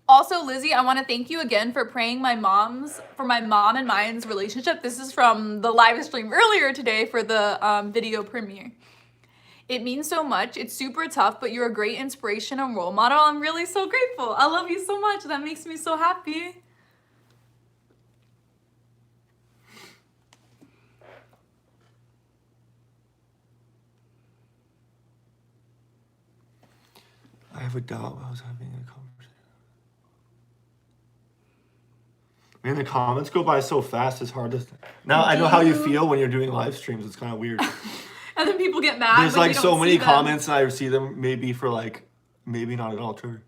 Also, Lizzie, I want to thank you again for praying for my mom and mine's relationship. This is from the live stream earlier today for the video premiere. It means so much. It's super tough, but you're a great inspiration and role model. I'm really so grateful. I love you so much. That makes me so happy. have a doubt. I was having a conversation. Man, the comments go by so fast. It's hard to. Now I know how you feel when you're doing live streams. It's kind of weird. And then people get mad. There's like so many comments, and I see them maybe for like maybe not at all. Trevor.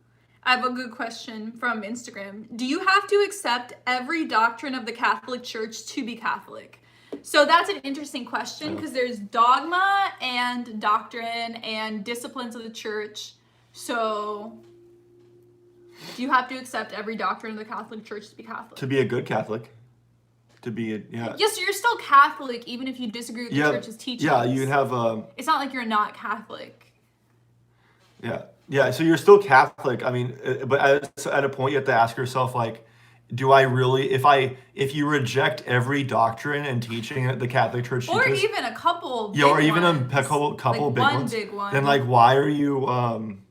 I have a good question from Instagram. Do you have to accept every doctrine of the Catholic Church to be Catholic? So that's an interesting question because there's dogma and doctrine and disciplines of the church. So do you have to accept every doctrine of the Catholic Church to be Catholic? To be a good Catholic. To be a, yeah. Yes, you're still Catholic even if you disagree with the church's teachings. Yeah, you have It's not like you're not Catholic. Yeah. Yeah, so you're still Catholic. I mean, but at a point you have to ask yourself, like, do I really, if you reject every doctrine and teaching that the Catholic Church teaches, or even a couple big or even ones, a couple like big one ones, big one, then like why are you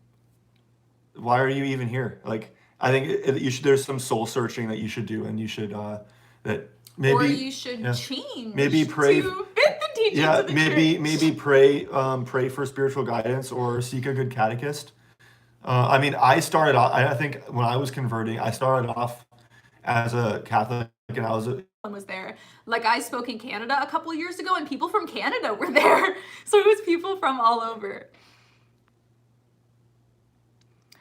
even here? Like, I think you should. There's some soul searching that you should do, and you should that maybe, or you should change. Maybe pray. To fit the teachings of the church. Maybe pray for spiritual guidance or seek a good catechist. I mean, I started off. I think when I was converting, I started off as a Catholic, and I was there. Like, I spoke in Canada a couple of years ago, and people from Canada were there. So it was people from all over.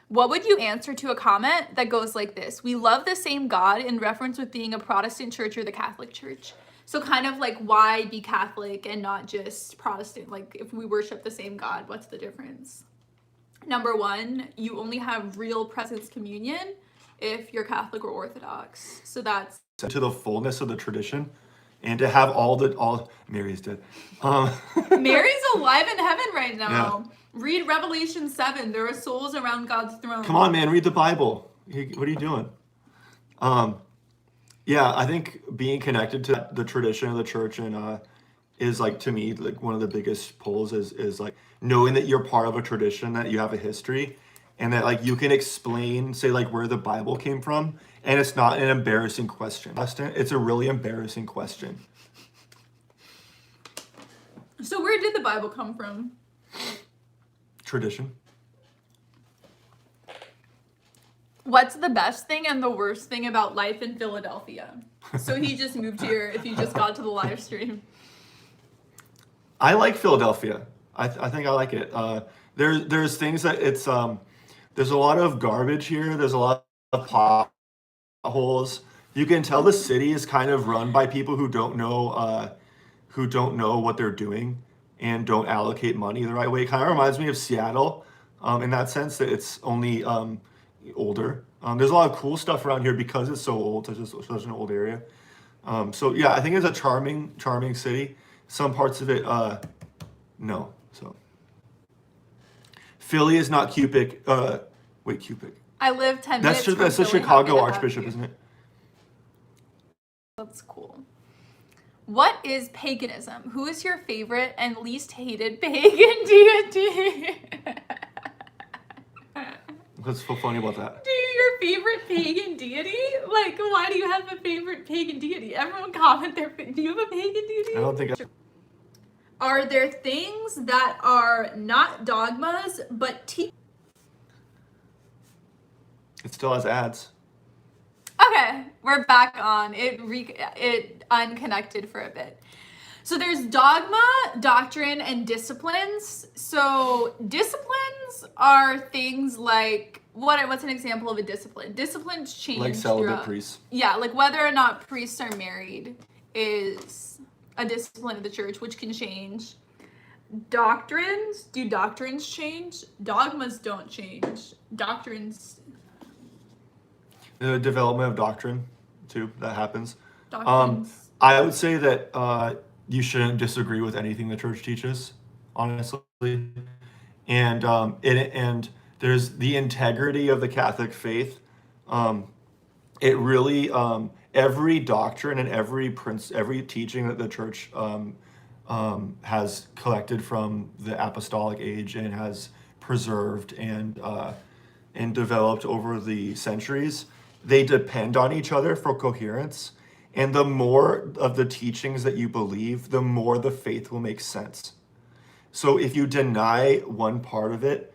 What would you answer to a comment that goes like this? We love the same God in reference with being a Protestant church or the Catholic Church. So kind of like, why be Catholic and not just Protestant? Like, if we worship the same God, what's the difference? Number one, you only have real presence communion if you're Catholic or Orthodox. So that's to the fullness of the tradition, and to have all Mary's dead. Mary's alive in heaven right now. Yeah. Read Revelation 7. There are souls around God's throne. Come on, man, read the Bible. What are you doing? Yeah, I think being connected to the tradition of the church and is like, to me, like one of the biggest pulls is like knowing that you're part of a tradition, that you have a history, and that like you can explain, say, like where the Bible came from, and it's not an embarrassing question. It's a really embarrassing question. So where did the Bible come from? Tradition. What's the best thing and the worst thing about life in Philadelphia? So he just moved here if you just got to the live stream. I like Philadelphia. I think I like it. There's things that it's there's a lot of garbage here. There's a lot of potholes. You can tell the city is kind of run by people who don't know what they're doing and don't allocate money the right way. It kind of reminds me of Seattle in that sense, that it's only older. There's a lot of cool stuff around here because it's so old. It's just such an old area. So yeah, I think it's a charming city. Some parts of it, no. So Philly is not Cupic. Wait, Cupic. I live 10 minutes from Philly. That's the Chicago Archbishop, isn't it? That's cool. What is paganism? Who is your favorite and least hated pagan deity? What's so funny about that? Your favorite pagan deity? Like, why do you have a favorite pagan deity? Everyone comment their. Do you have a pagan deity? I don't think. Are there things that are not dogmas but It still has ads. Okay, we're back on. It unconnected for a bit. So there's dogma, doctrine, and disciplines. So disciplines are things like, what's an example of a discipline? Disciplines change. Like celibate priests. Yeah, like whether or not priests are married is a discipline of the church, which can change. Doctrines, do doctrines change? Dogmas don't change. Doctrines. The development of doctrine, too, that happens. Doctrines. I would say that you shouldn't disagree with anything the church teaches, honestly. And there's the integrity of the Catholic faith. It really, every doctrine and every teaching that the church has collected from the apostolic age and has preserved and developed over the centuries, they depend on each other for coherence. And the more of the teachings that you believe, the more the faith will make sense. So if you deny one part of it,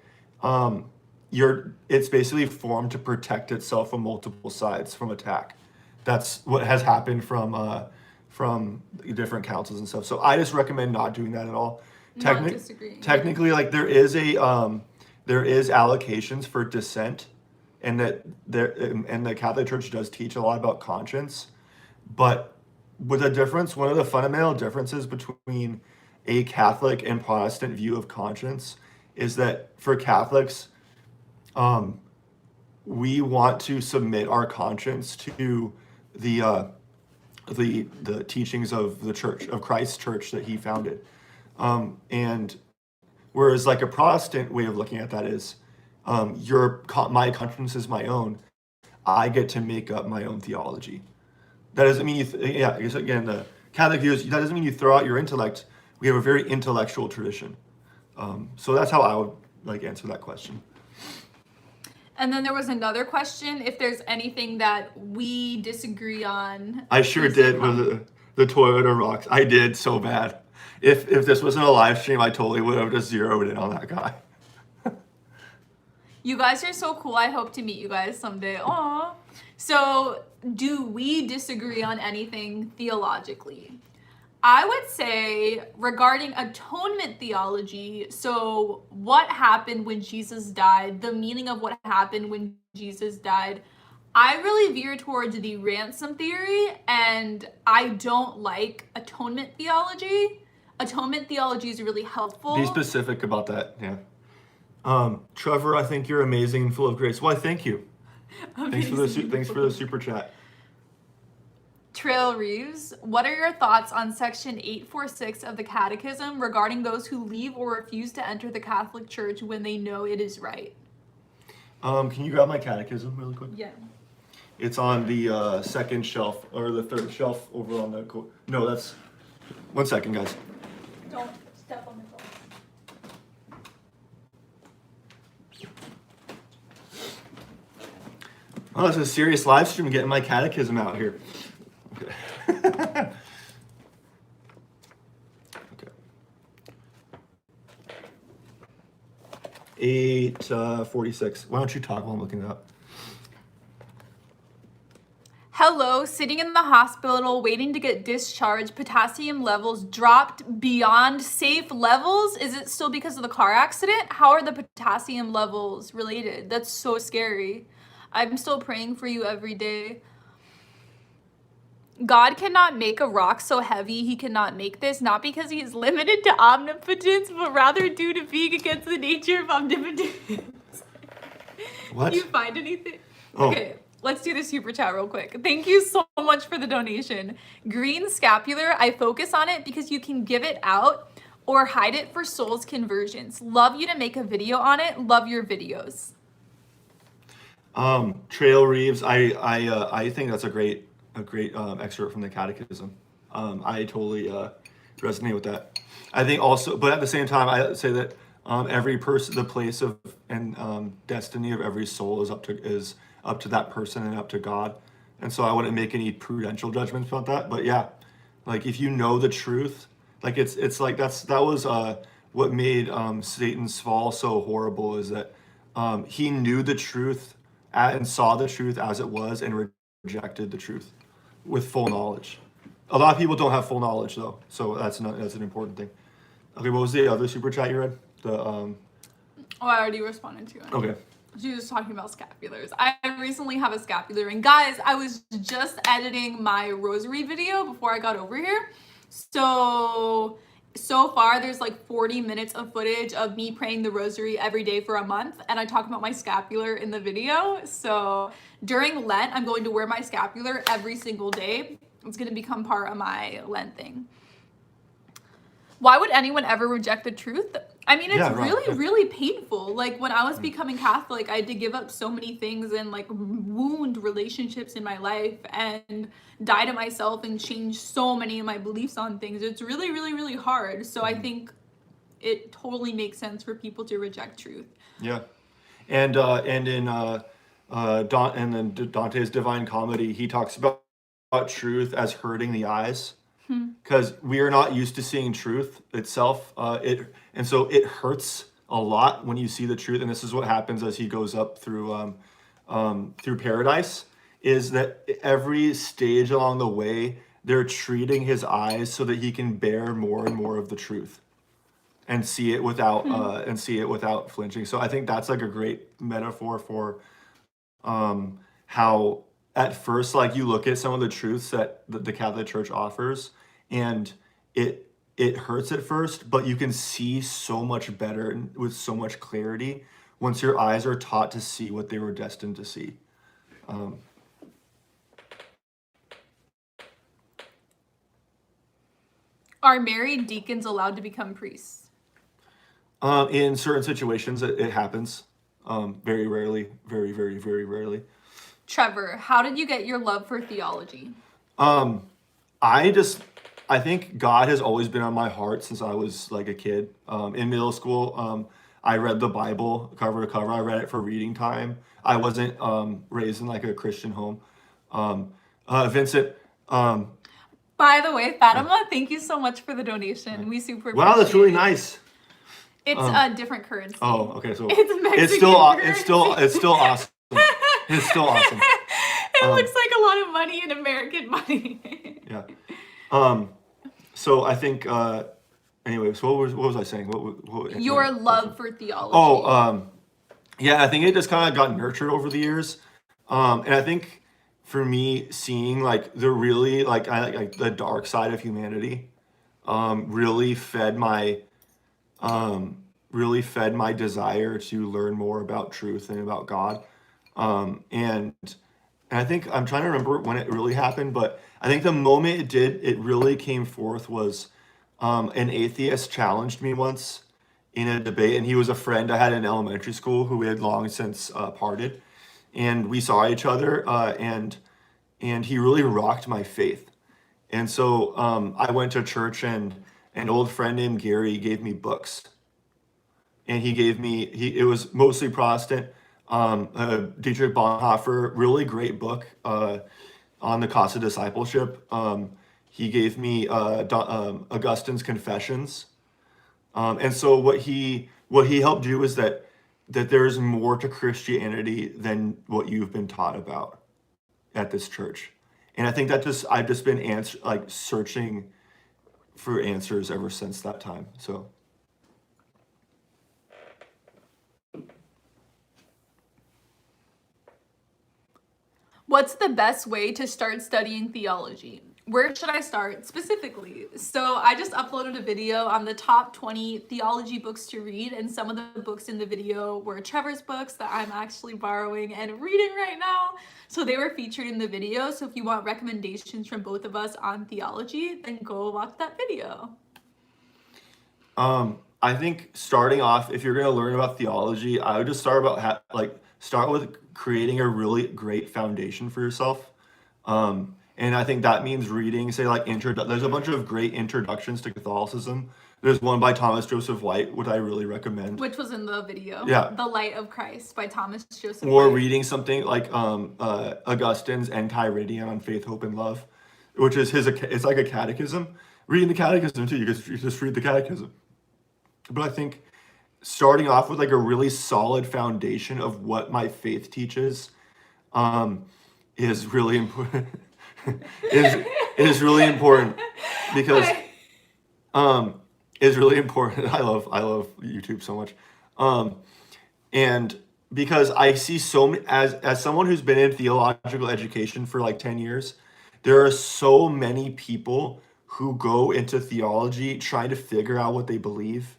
it's basically formed to protect itself from multiple sides from attack. That's what has happened from different councils and stuff. So I just recommend not doing that at all. Not disagreeing. Technically, like there is allocations for dissent, and the Catholic Church does teach a lot about conscience, but with a difference, one of the fundamental differences between a Catholic and Protestant view of conscience is that for Catholics, we want to submit our conscience to the teachings of the church, of Christ's church that he founded. And whereas like a Protestant way of looking at that is, my conscience is my own. I get to make up my own theology. That doesn't mean I guess again, the Catholic view is, that doesn't mean you throw out your intellect. We have a very intellectual tradition. So that's how I would like answer that question. And then there was another question, if there's anything that we disagree on. I sure did with the Toyota rocks. I did so bad. If this wasn't a live stream, I totally would have just zeroed in on that guy. You guys are so cool. I hope to meet you guys someday. Aww. So, do we disagree on anything theologically? I would say regarding atonement theology, so what happened when Jesus died, the meaning of what happened when Jesus died, I really veer towards the ransom theory, and I don't like atonement theology. Atonement theology is really helpful. Be specific about that, yeah. Trevor, I think you're amazing and full of grace. Why, thank you. Thanks for the super chat. Trail Reeves, what are your thoughts on section 846 of the Catechism regarding those who leave or refuse to enter the Catholic Church when they know it is right? Can you grab my catechism really quick? Yeah. It's on the second shelf, or the third shelf over on the... No, that's... One second, guys. Don't step on the phone. Oh, this is a serious live stream getting my catechism out here. Okay. Okay. 846. Why don't you talk while I'm looking it up? Hello, sitting in the hospital waiting to get discharged, potassium levels dropped beyond safe levels. Is it still because of the car accident? How are the potassium levels related? That's so scary. I'm still praying for you every day. God cannot make a rock so heavy he cannot make this, not because he is limited to omnipotence, but rather due to being against the nature of omnipotence. What? Do you find anything? Oh. Okay, let's do the super chat real quick. Thank you so much for the donation. Green scapular, I focus on it because you can give it out or hide it for souls conversions. Love you to make a video on it. Love your videos. Trail Reeves, I think that's a great excerpt from the Catechism. I totally resonate with that. I think also, but at the same time, I say that every person, the place of and destiny of every soul is up to that person and up to God. And so I wouldn't make any prudential judgments about that. But yeah, like if you know the truth, like it's like that was what made Satan's fall so horrible, is that he knew the truth and saw the truth as it was and rejected the truth with full knowledge. A lot of people don't have full knowledge though, so that's an important thing. Okay, what was the other super chat you read? Oh, I already responded to it. Okay. She was talking about scapulars. I recently have a scapular, and guys, I was just editing my rosary video before I got over here. So far, there's like 40 minutes of footage of me praying the rosary every day for a month, and I talk about my scapular in the video. So during Lent, I'm going to wear my scapular every single day. It's going to become part of my Lent thing. Why would anyone ever reject the truth? I mean, it's really painful. Like when I was becoming Catholic, I had to give up so many things and like wound relationships in my life and die to myself and change so many of my beliefs on things. It's really hard. So I think it totally makes sense for people to reject truth. Yeah, and in Dante's Divine Comedy, he talks about truth as hurting the eyes. Because we are not used to seeing truth itself, and so it hurts a lot when you see the truth, and this is what happens as he goes up through paradise, is that every stage along the way, they're treating his eyes so that he can bear more and more of the truth and see it without flinching. So I think that's like a great metaphor for how at first, like, you look at some of the truths that the Catholic Church offers, and it hurts at first, but you can see so much better and with so much clarity once your eyes are taught to see what they were destined to see. Are married deacons allowed to become priests? In certain situations, it happens. Very rarely, very, very, very rarely. Trevor, how did you get your love for theology? I think God has always been on my heart since I was like a kid. In middle school, I read the Bible cover to cover. I read it for reading time. I wasn't raised in like a Christian home. Vincent. By the way, Fatima, thank you so much for the donation. We super Wow, that's really appreciate it. nice. It's a different currency. Oh, okay. So It's Mexican it's still currency. it's still awesome. It's still awesome. It looks like a lot of money in American money. Yeah. So I think anyway, so what was I saying? What Your love for theology. Oh, yeah, I think it just kind of got nurtured over the years. And I think for me, seeing like the really like the dark side of humanity really fed my desire to learn more about truth and about God. And I think I'm trying to remember when it really happened, but I think the moment it really came forth was an atheist challenged me once in a debate, and he was a friend I had in elementary school who we had long since parted, and we saw each other, and he really rocked my faith. And so I went to church, and an old friend named Gary gave me books, and it was mostly Protestant. Dietrich Bonhoeffer, really great book on the cost of discipleship. He gave me Augustine's Confessions, and so what he helped do is that there's more to Christianity than what you've been taught about at this church, and I think that I've just been searching for answers ever since that time. So. What's the best way to start studying theology? Where should I start specifically? So I just uploaded a video on the top 20 theology books to read, and some of the books in the video were Trevor's books that I'm actually borrowing and reading right now. So they were featured in the video. So if you want recommendations from both of us on theology, then go watch that video. I think starting off, if you're going to learn about theology, I would just start with creating a really great foundation for yourself. And I think that means reading, say, like there's a bunch of great introductions to Catholicism. There's one by Thomas Joseph White, which I really recommend. Which was in the video. Yeah. The Light of Christ by Thomas Joseph Or White. reading something like Augustine's Enchiridion on Faith, Hope, and Love, which is it's like a catechism. Reading the catechism too, you just read the catechism. But I think starting off with like a really solid foundation of what my faith teaches is really important. is really important because is really important. I love YouTube so much, and because I see so many, as someone who's been in theological education for like 10 years, there are so many people who go into theology trying to figure out what they believe.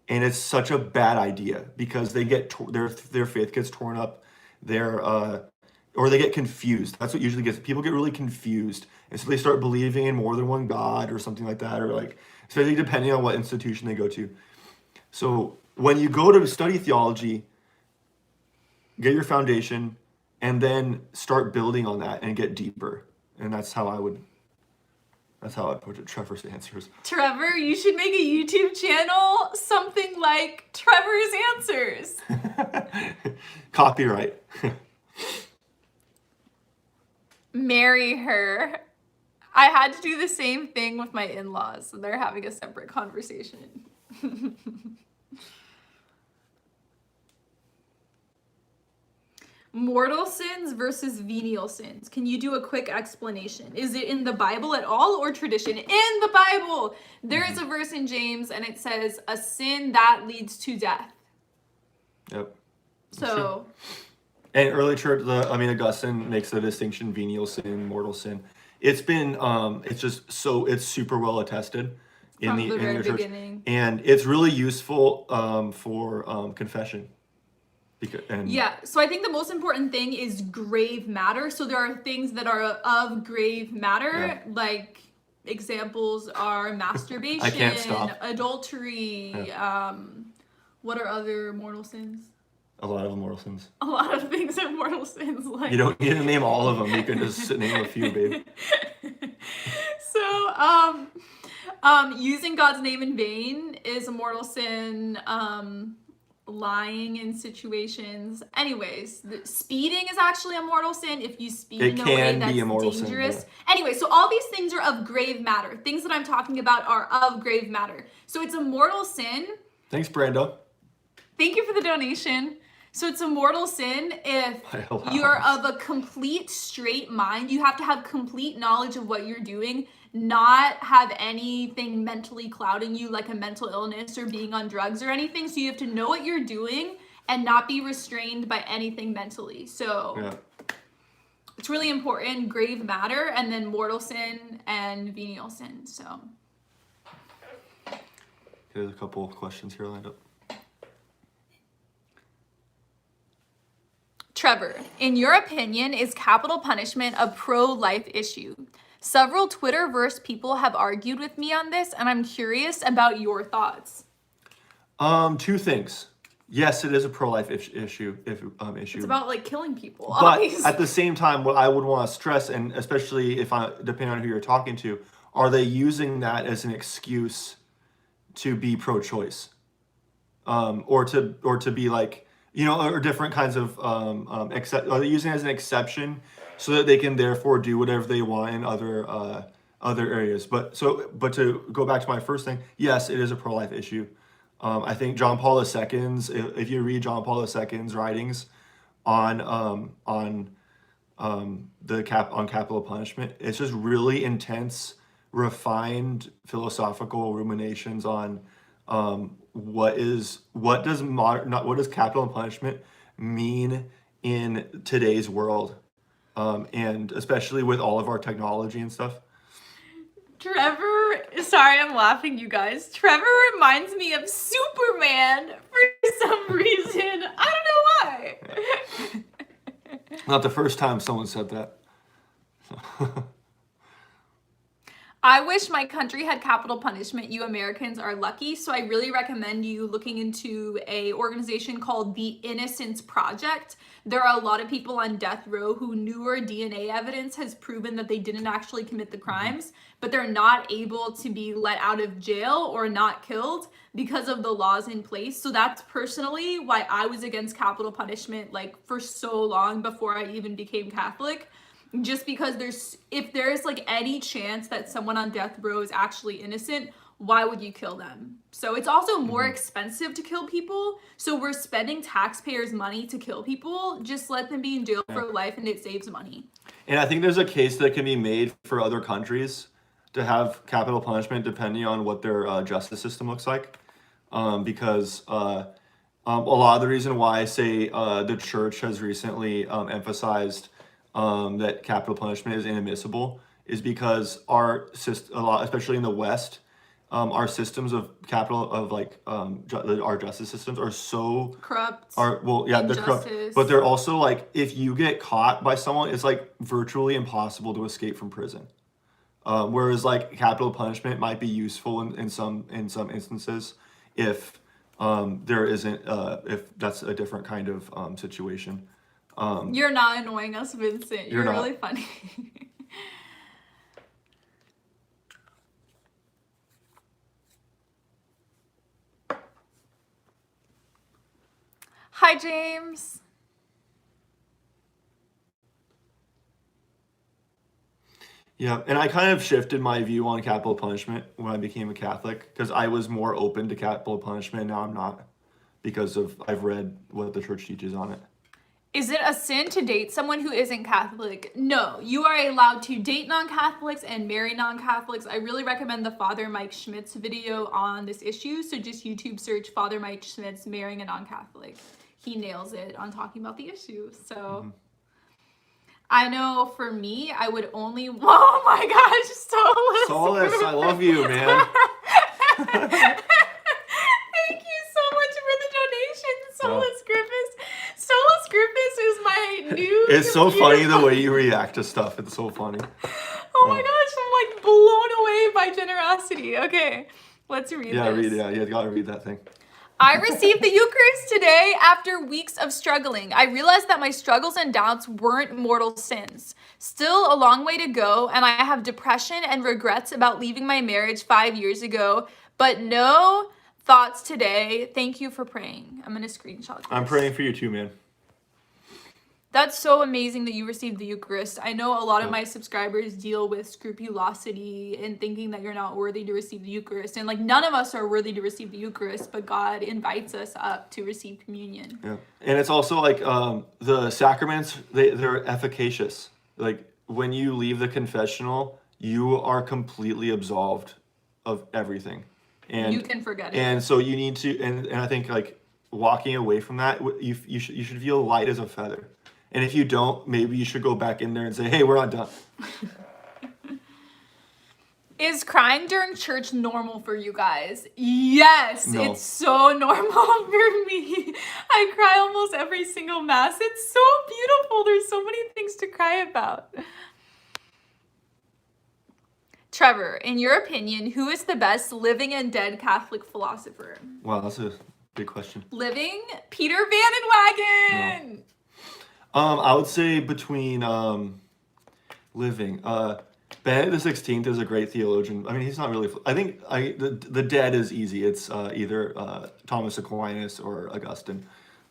And it's such a bad idea because they get their faith gets torn up, or they get confused. That's what usually gets people get really confused, and so they start believing in more than one God or something like that, or like especially depending on what institution they go to. So when you go to study theology, get your foundation, and then start building on that and get deeper. And that's how I would put it. Trevor's Answers. Trevor, you should make a YouTube channel, something like Trevor's Answers. Copyright. Marry her. I had to do the same thing with my in-laws, so they're having a separate conversation. Mortal sins versus venial sins. Can you do a quick explanation? Is it in the Bible at all or tradition? In the Bible! There is a verse in James and it says, a sin that leads to death. Yep. So... And early church, Augustine makes the distinction venial sin, mortal sin. It's been, it's super well attested in the very church. beginning. And it's really useful for confession. So I think the most important thing is grave matter. So there are things that are of grave matter, like examples are masturbation, I can't stop. Adultery, what are other mortal sins? A lot of mortal sins. A lot of things are mortal sins. Like... You don't need to name all of them. You can just name a few, babe. So, using God's name in vain is a mortal sin. Lying in situations. Anyways, speeding is actually a mortal sin if you speed in a way that's dangerous. Sin, yeah. Anyway, so all these things are of grave matter. Things that I'm talking about are of grave matter. So it's a mortal sin. Thanks, Brando. Thank you for the donation. So it's a mortal sin if you're of a complete straight mind. You have to have complete knowledge of what you're doing, not have anything mentally clouding you like a mental illness or being on drugs or anything. So you have to know what you're doing and not be restrained by anything mentally. So it's really important, grave matter, and then mortal sin and venial sin. So there's a couple of questions here lined up. Trevor, in your opinion, is capital punishment a pro-life issue? Several Twitterverse people have argued with me on this, and I'm curious about your thoughts. Two things. Yes, it is a pro-life issue. It's about like killing people. But obviously. At the same time, what I would want to stress, and especially depending on who you're talking to, are they using that as an excuse to be pro-choice, or to be like, or different kinds of are they using it as an exception so that they can therefore do whatever they want in other areas? But to go back to my first thing, yes, it is a pro-life issue. I think John Paul II's, if you read John Paul II's writings on capital punishment, it's just really intense, refined philosophical ruminations on what does capital punishment mean in today's world, and especially with all of our technology and stuff. Trevor, sorry, I'm laughing, you guys. Trevor reminds me of Superman for some reason. I don't know why. Not the first time someone said that. I wish my country had capital punishment. You Americans are lucky. So I really recommend you looking into a organization called the Innocence Project. There are a lot of people on death row who newer DNA evidence has proven that they didn't actually commit the crimes, but they're not able to be let out of jail or not killed because of the laws in place. So that's personally why I was against capital punishment like for so long before I even became Catholic. Just because if there's like any chance that someone on death row is actually innocent, why would you kill them? So it's also more expensive to kill people. So we're spending taxpayers' money to kill people. Just let them be in jail for life and it saves money. And I think there's a case that can be made for other countries to have capital punishment depending on what their justice system looks like. Because a lot of the reason why, say, the church has recently emphasized that capital punishment is inadmissible is because our system, especially in the West, our systems of capital our justice systems are so corrupt. They're corrupt, but they're also like, if you get caught by someone, it's like virtually impossible to escape from prison. Whereas like capital punishment might be useful in some instances if there isn't if that's a different kind of situation. You're not annoying us, Vincent. You're really funny. Hi, James. Yeah, and I kind of shifted my view on capital punishment when I became a Catholic because I was more open to capital punishment. Now I'm not because I've read what the church teaches on it. Is it a sin to date someone who isn't Catholic? No, you are allowed to date non-Catholics and marry non-Catholics. I really recommend the Father Mike Schmidt's video on this issue. So just YouTube search Father Mike Schmidt's marrying a non-Catholic. He nails it on talking about the issue. So I know for me, I would only, oh my gosh, Solus, I love you, man. Thank you so much for the donation, Solus Griffiths. Solus Griffiths is my new It's so funny the way you react to stuff. It's so funny. Oh my gosh, I'm like blown away by generosity. Okay, let's read this. You gotta read that thing. I received the Eucharist today after weeks of struggling. I realized that my struggles and doubts weren't mortal sins. Still a long way to go, and I have depression and regrets about leaving my marriage 5 years ago, but no thoughts today. Thank you for praying. I'm going to screenshot this. I'm praying for you too, man. That's so amazing that you received the Eucharist. I know a lot of my subscribers deal with scrupulosity and thinking that you're not worthy to receive the Eucharist. And like none of us are worthy to receive the Eucharist, but God invites us up to receive communion. Yeah. And it's also like the sacraments, they're efficacious. Like when you leave the confessional, you are completely absolved of everything. And you can forget it. And so you need to, and I think like walking away from that, you should feel light as a feather. And if you don't, maybe you should go back in there and say, hey, we're not done. Is crying during church normal for you guys? Yes, No. It's so normal for me. I cry almost every single mass. It's so beautiful. There's so many things to cry about. Trevor, in your opinion, who is the best living and dead Catholic philosopher? Wow, that's a big question. Living, Peter Van Wagen. No. I would say between living. Benedict XVI is a great theologian. I mean, he's not really. I think the dead is easy. It's either Thomas Aquinas or Augustine.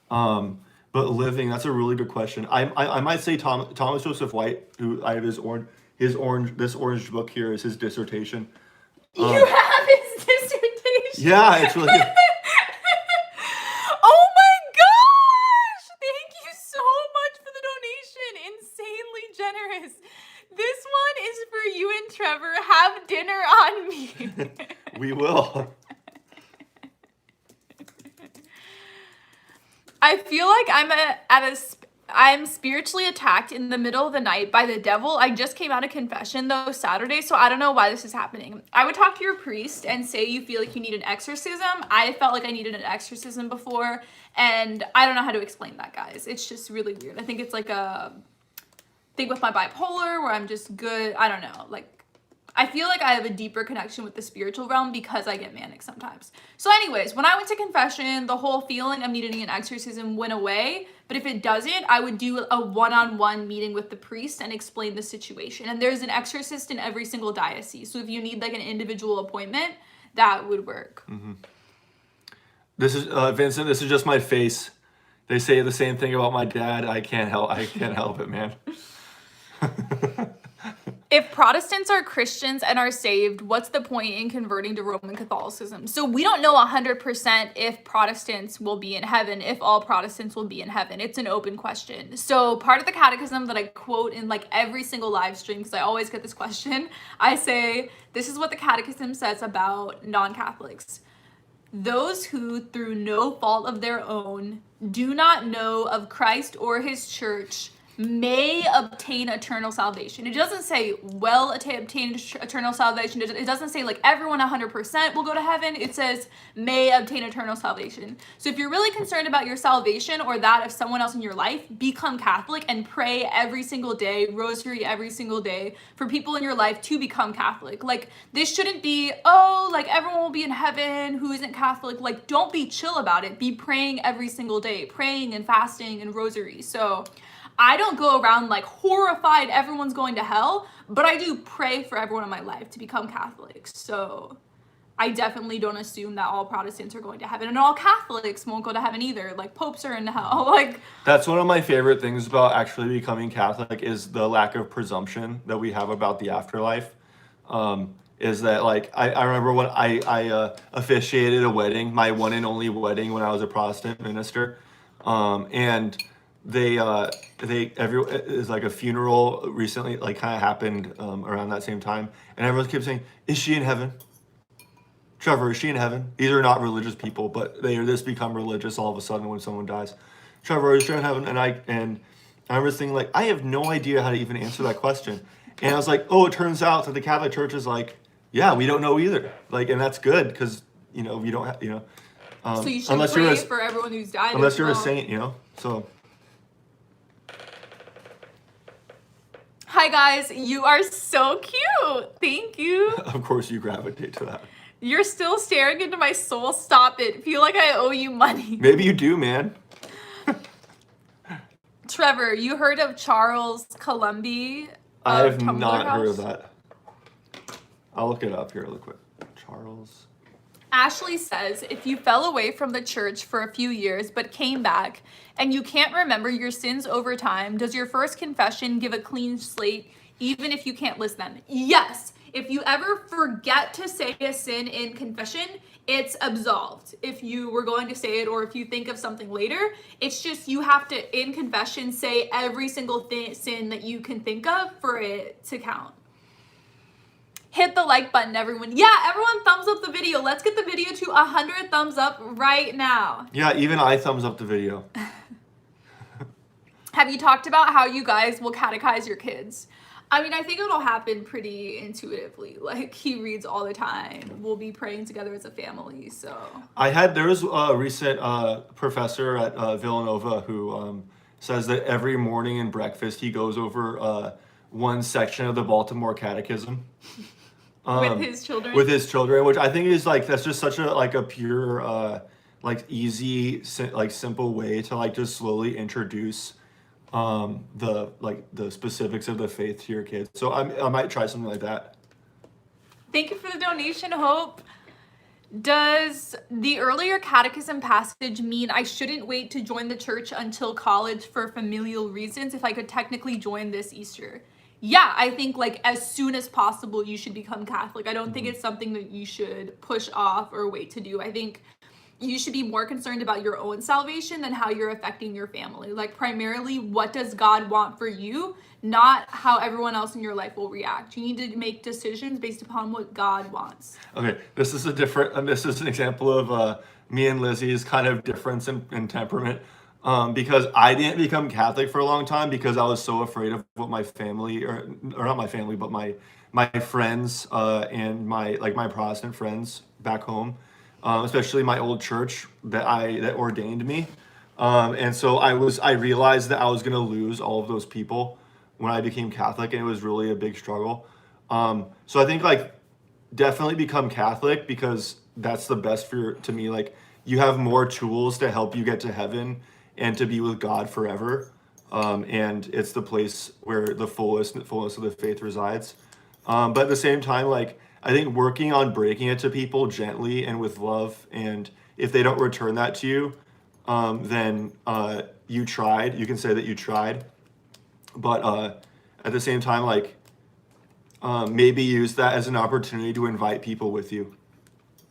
But living, that's a really good question. I might say Thomas Joseph White, who I have this orange book here is his dissertation. You have his dissertation. Yeah, it's really good. Oh my gosh! Thank you so much for the donation. Insanely generous. This one is for you and Trevor. Have dinner on me. We will. I feel like I'm spiritually attacked in the middle of the night by the devil. I just came out of confession though Saturday, so I don't know why this is happening. I would talk to your priest and say you feel like you need an exorcism. I felt like I needed an exorcism before, and I don't know how to explain that, guys. It's just really weird. I think it's like a thing with my bipolar where I'm just good. I don't know. Like, I feel like I have a deeper connection with the spiritual realm because I get manic sometimes. So anyways, when I went to confession, the whole feeling of needing an exorcism went away. But if it doesn't, I would do a one-on-one meeting with the priest and explain the situation. And there's an exorcist in every single diocese. So if you need like an individual appointment, that would work. Mm-hmm. This is Vincent. This is just my face. They say the same thing about my dad. I can't help it, man. If Protestants are Christians and are saved, what's the point in converting to Roman Catholicism? So we don't know 100% if Protestants will be in heaven, if all Protestants will be in heaven. It's an open question. So part of the catechism that I quote in like every single live stream, because I always get this question, I say, this is what the catechism says about non-Catholics. Those who, through no fault of their own, do not know of Christ or his church may obtain eternal salvation. It doesn't say will obtain eternal salvation. It doesn't say like everyone 100% will go to heaven. It says may obtain eternal salvation. So if you're really concerned about your salvation or that of someone else in your life, become Catholic and pray every single day, rosary every single day for people in your life to become Catholic. Like this shouldn't be, oh, like everyone will be in heaven who isn't Catholic. Like don't be chill about it. Be praying every single day, praying and fasting and rosary. So I don't go around like horrified everyone's going to hell, but I do pray for everyone in my life to become Catholic. So I definitely don't assume that all Protestants are going to heaven and all Catholics won't go to heaven either. Like popes are in hell. Like that's one of my favorite things about actually becoming Catholic is the lack of presumption that we have about the afterlife. Is that like I remember when I officiated a wedding, my one and only wedding when I was a Protestant minister, and is like a funeral recently, like kind of happened around that same time, and everyone kept saying, "Is she in heaven? Trevor, is she in heaven?" These are not religious people, but they just become religious all of a sudden when someone dies. Trevor, is she in heaven? And I was thinking, like, I have no idea how to even answer that question. And I was like, oh, it turns out that the Catholic Church is like, yeah, we don't know either. Like, and that's good because, we don't have, so you should pray for everyone who's died. Unless you're a saint, so. Hi, guys. You are so cute. Thank you. Of course you gravitate to that. You're still staring into my soul. Stop it. Feel like I owe you money. Maybe you do, man. Trevor, you heard of Charles Columby? I have not heard of that. I'll look it up here real quick. Charles. Ashley says, if you fell away from the church for a few years but came back and you can't remember your sins over time, does your first confession give a clean slate even if you can't list them? Yes. If you ever forget to say a sin in confession, it's absolved. If you were going to say it or if you think of something later, it's just you have to, in confession, say every single sin that you can think of for it to count. Hit the like button, everyone. Yeah, everyone thumbs up the video. Let's get the video to 100 thumbs up right now. Yeah, even I thumbs up the video. Have you talked about how you guys will catechize your kids? I mean, I think it'll happen pretty intuitively. Like, he reads all the time. We'll be praying together as a family, so. There was a recent professor at Villanova who says that every morning in breakfast he goes over one section of the Baltimore Catechism. With his children? With his children, which I think is like, that's just such a pure, easy, simple way to just slowly introduce the specifics of the faith to your kids. So I might try something like that. Thank you for the donation, Hope. Does the earlier catechism passage mean I shouldn't wait to join the church until college for familial reasons if I could technically join this Easter? Yeah, I think as soon as possible you should become Catholic. I don't think it's something that you should push off or wait to do. I think you should be more concerned about your own salvation than how you're affecting your family. Primarily, what does God want for you, not how everyone else in your life will react. You need to make decisions based upon what God wants. Okay, this is an example of me and Lizzie's kind of difference in temperament. Because I didn't become Catholic for a long time because I was so afraid of what my family, or not my family, but my friends and my Protestant friends back home, especially my old church that ordained me, and so I realized that I was gonna lose all of those people when I became Catholic, and it was really a big struggle. So I think definitely become Catholic because that's the best to me. You have more tools to help you get to heaven and to be with God forever, and it's the place where the fullness of the faith resides. But at the same time, I think working on breaking it to people gently and with love, and if they don't return that to you, then you tried. You can say that you tried, but at the same time, maybe use that as an opportunity to invite people with you,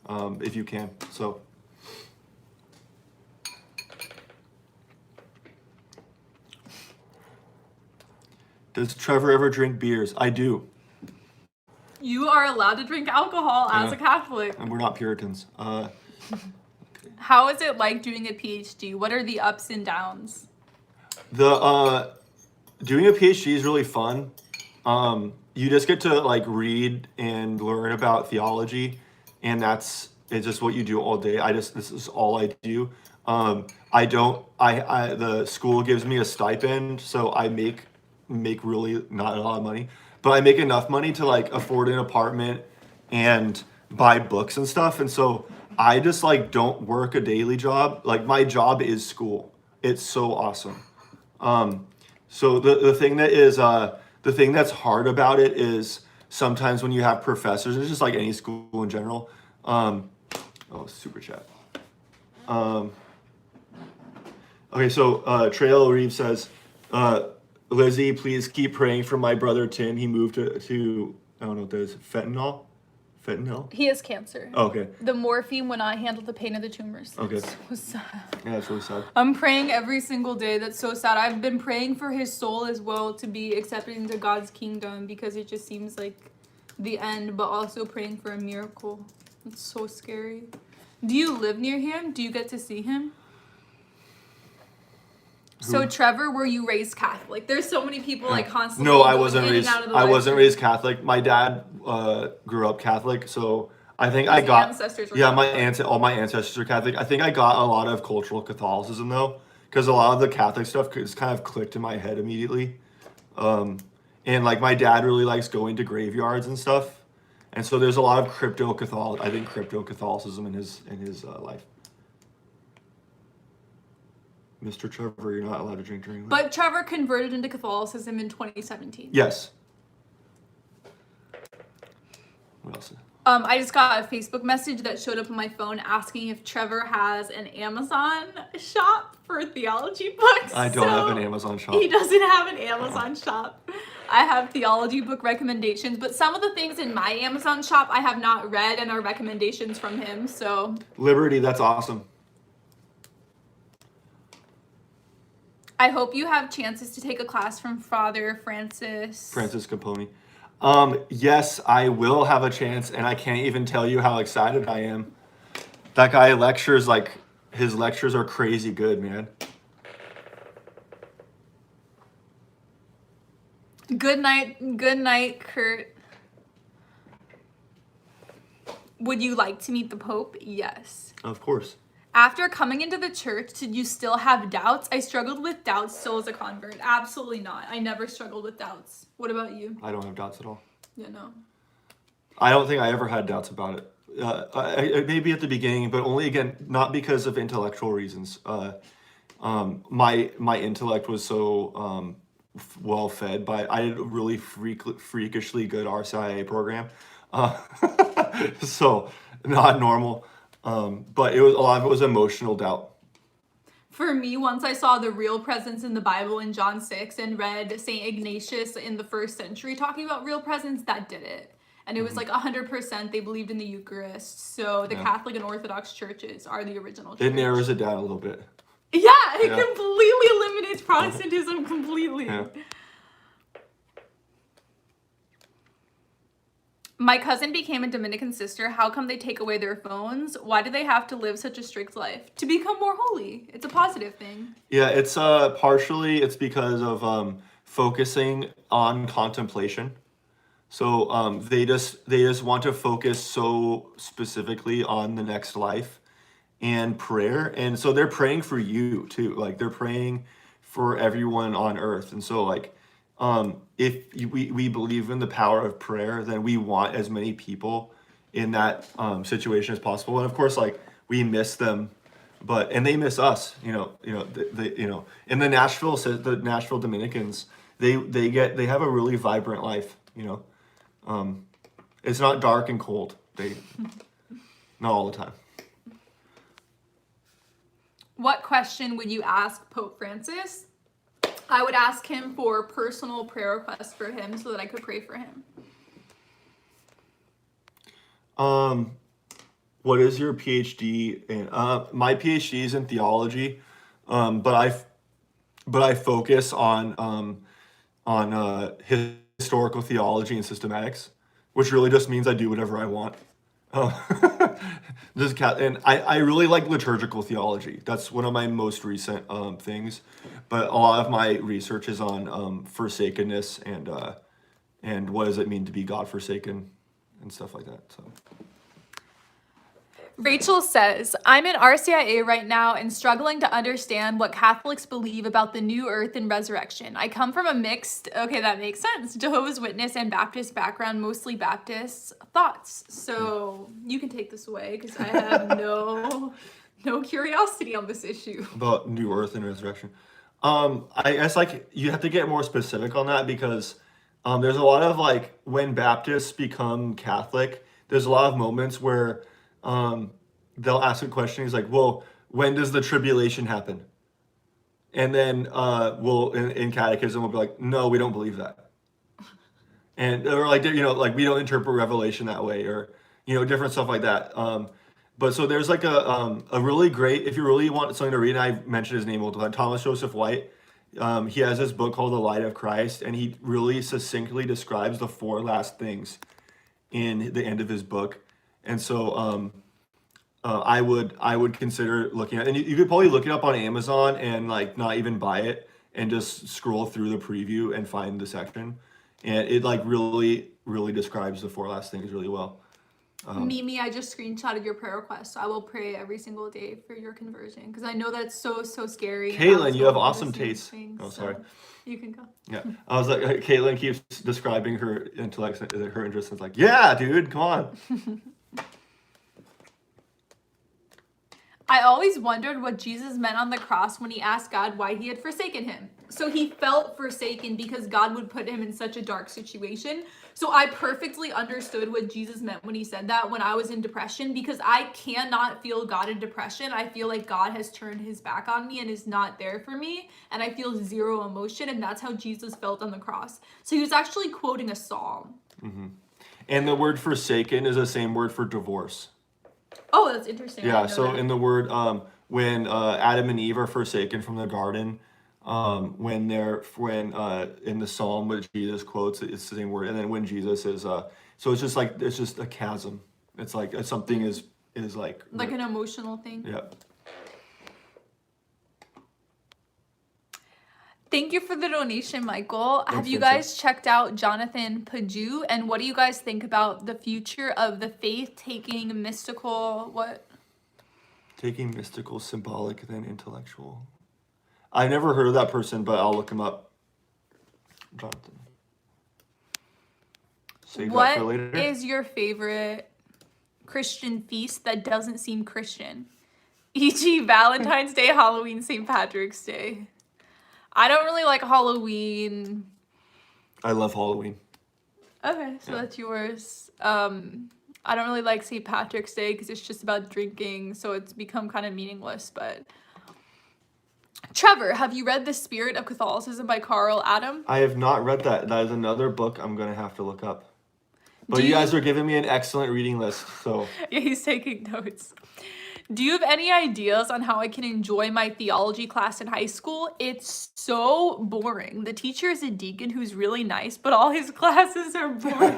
if you can. So. Does Trevor ever drink beers? I do. You are allowed to drink alcohol as a Catholic. And we're not Puritans. How is it like doing a PhD? What are the ups and downs? Doing a PhD is really fun. You just get to read and learn about theology, and it's just what you do all day. This is all I do. The school gives me a stipend, so I make really not a lot of money, but I make enough money to afford an apartment and buy books and stuff. And so I just don't work a daily job. My job is school. It's so awesome. So the thing that's hard about it is sometimes when you have professors, it's just like any school in general. Super chat. Okay, so Trail Reeve says, Lizzie, please keep praying for my brother Tim. He moved to I don't know what that is, fentanyl. Fentanyl? He has cancer. Oh, okay. The morphine will not handle the pain of the tumors. Okay. It's so sad. Yeah, that's really sad. I'm praying every single day. That's so sad. I've been praying for his soul as well to be accepted into God's kingdom because it just seems like the end, but also praying for a miracle. It's so scary. Do you live near him? Do you get to see him? So Trevor, were you raised Catholic? There's so many people like constantly. No, going I wasn't in and raised. out of the I live wasn't stream. raised Catholic. My dad grew up Catholic, so I think His ancestors were yeah, Catholic. all my ancestors are Catholic. I think I got a lot of cultural Catholicism though, because a lot of the Catholic stuff just kind of clicked in my head immediately. And like my dad really likes going to graveyards and stuff, and so there's a lot of crypto Catholicism in his life. Mr. Trevor, you're not allowed to drink during that. But Trevor converted into Catholicism in 2017. Yes. What else? I just got a Facebook message that showed up on my phone asking if Trevor has an Amazon shop for theology books. I don't have an Amazon shop. He doesn't have an Amazon shop. I have theology book recommendations, but some of the things in my Amazon shop I have not read and are recommendations from him, so. Liberty, that's awesome. I hope you have chances to take a class from Father Francis. Francis Caponi. Yes, I will have a chance, and I can't even tell you how excited I am. That guy lectures like his lectures are crazy good, man. Good night, Kurt. Would you like to meet the Pope? Yes. Of course. After coming into the church, did you still have doubts? I struggled with doubts still as a convert. Absolutely not. I never struggled with doubts. What about you? I don't have doubts at all. Yeah, no. I don't think I ever had doubts about it. Maybe at the beginning, but only again not because of intellectual reasons. My intellect was so well fed by I had a really freakishly good RCIA program, so not normal. But it was a lot of it was emotional doubt. For me, once I saw the real presence in the Bible in John 6 and read St. Ignatius in the 1st century talking about real presence, that did it. And it was like 100% they believed in the Eucharist. So the Catholic and Orthodox churches are the original church. It narrows it down a little bit. Yeah, it completely eliminates Protestantism completely. Yeah. My cousin became a Dominican sister. How come they take away their phones? Why do they have to live such a strict life? To become more holy. It's a positive thing. Yeah, it's partially it's because of focusing on contemplation. So they just want to focus so specifically on the next life and prayer, and so they're praying for you too. Like they're praying for everyone on earth, and so like if we believe in the power of prayer, then we want as many people in that situation as possible. And of course, like we miss them, and they miss us. In the Nashville Dominicans, they have a really vibrant life. It's not dark and cold. Not all the time. What question would you ask Pope Francis? I would ask him for personal prayer requests for him so that I could pray for him. What is your PhD in? My PhD is in theology, but I focus on historical theology and systematics, which really just means I do whatever I want. And I really like liturgical theology. That's one of my most recent things. But a lot of my research is on forsakenness and what does it mean to be God forsaken and stuff like that. So. Rachel says, I'm in RCIA right now and struggling to understand what Catholics believe about the new earth and resurrection. I come from a mixed, okay, that makes sense, Jehovah's Witness and Baptist background, mostly Baptist thoughts. So you can take this away because I have no curiosity on this issue. About new earth and resurrection. I guess like you have to get more specific on that because there's a lot of like when Baptists become Catholic, there's a lot of moments where they'll ask a question. He's like, well, when does the tribulation happen? And then in catechism we'll be like, no, we don't believe that. And or like, like we don't interpret Revelation that way, or different stuff like that. But so there's like a really great, if you really want something to read, and I've mentioned his name multiple times, Thomas Joseph White. He has this book called The Light of Christ, and he really succinctly describes the 4 last things in the end of his book. And so I would consider looking at, and you could probably look it up on Amazon and like not even buy it and just scroll through the preview and find the section, and it like really describes the 4 last things really well. Mimi, I just screenshotted your prayer request, so I will pray every single day for your conversion, because I know that's so scary. Caitlin, you have awesome taste. Oh, sorry. You can go. Yeah, I was like, Caitlin keeps describing her intellect, her interest. It's like, yeah, dude, come on. I always wondered what Jesus meant on the cross when he asked God why he had forsaken him. So he felt forsaken because God would put him in such a dark situation. So I perfectly understood what Jesus meant when he said that when I was in depression, because I cannot feel God in depression. I feel like God has turned his back on me and is not there for me. And I feel zero emotion. And that's how Jesus felt on the cross. So he was actually quoting a psalm. Mm-hmm. And the word forsaken is the same word for divorce. Oh, that's interesting. Yeah, so in the word, when Adam and Eve are forsaken from the garden, when in the psalm which Jesus quotes, it's the same word. And then when Jesus is, so it's just a chasm. It's like something is like an emotional thing. Yeah. Thank you for the donation, Michael. Thanks, Have you Vincent. guys checked out Jonathan Paju? And what do you guys think about the future of the faith taking mystical, Taking mystical, symbolic, then intellectual. I've never heard of that person, but I'll look him up. Jonathan. Save that for later. What is your favorite Christian feast that doesn't seem Christian? E.g. Valentine's Day, Halloween, St. Patrick's Day. I don't really like Halloween. I love Halloween. Okay, so that's yours. I don't really like St. Patrick's Day because it's just about drinking, so it's become kind of meaningless. But Trevor, have you read The Spirit of Catholicism by Carl Adam? I have not read that. That is another book I'm going to have to look up. But you guys are giving me an excellent reading list, so. Yeah, he's taking notes. Do you have any ideas on how I can enjoy my theology class in high school? It's so boring. The teacher is a deacon who's really nice, but all his classes are boring.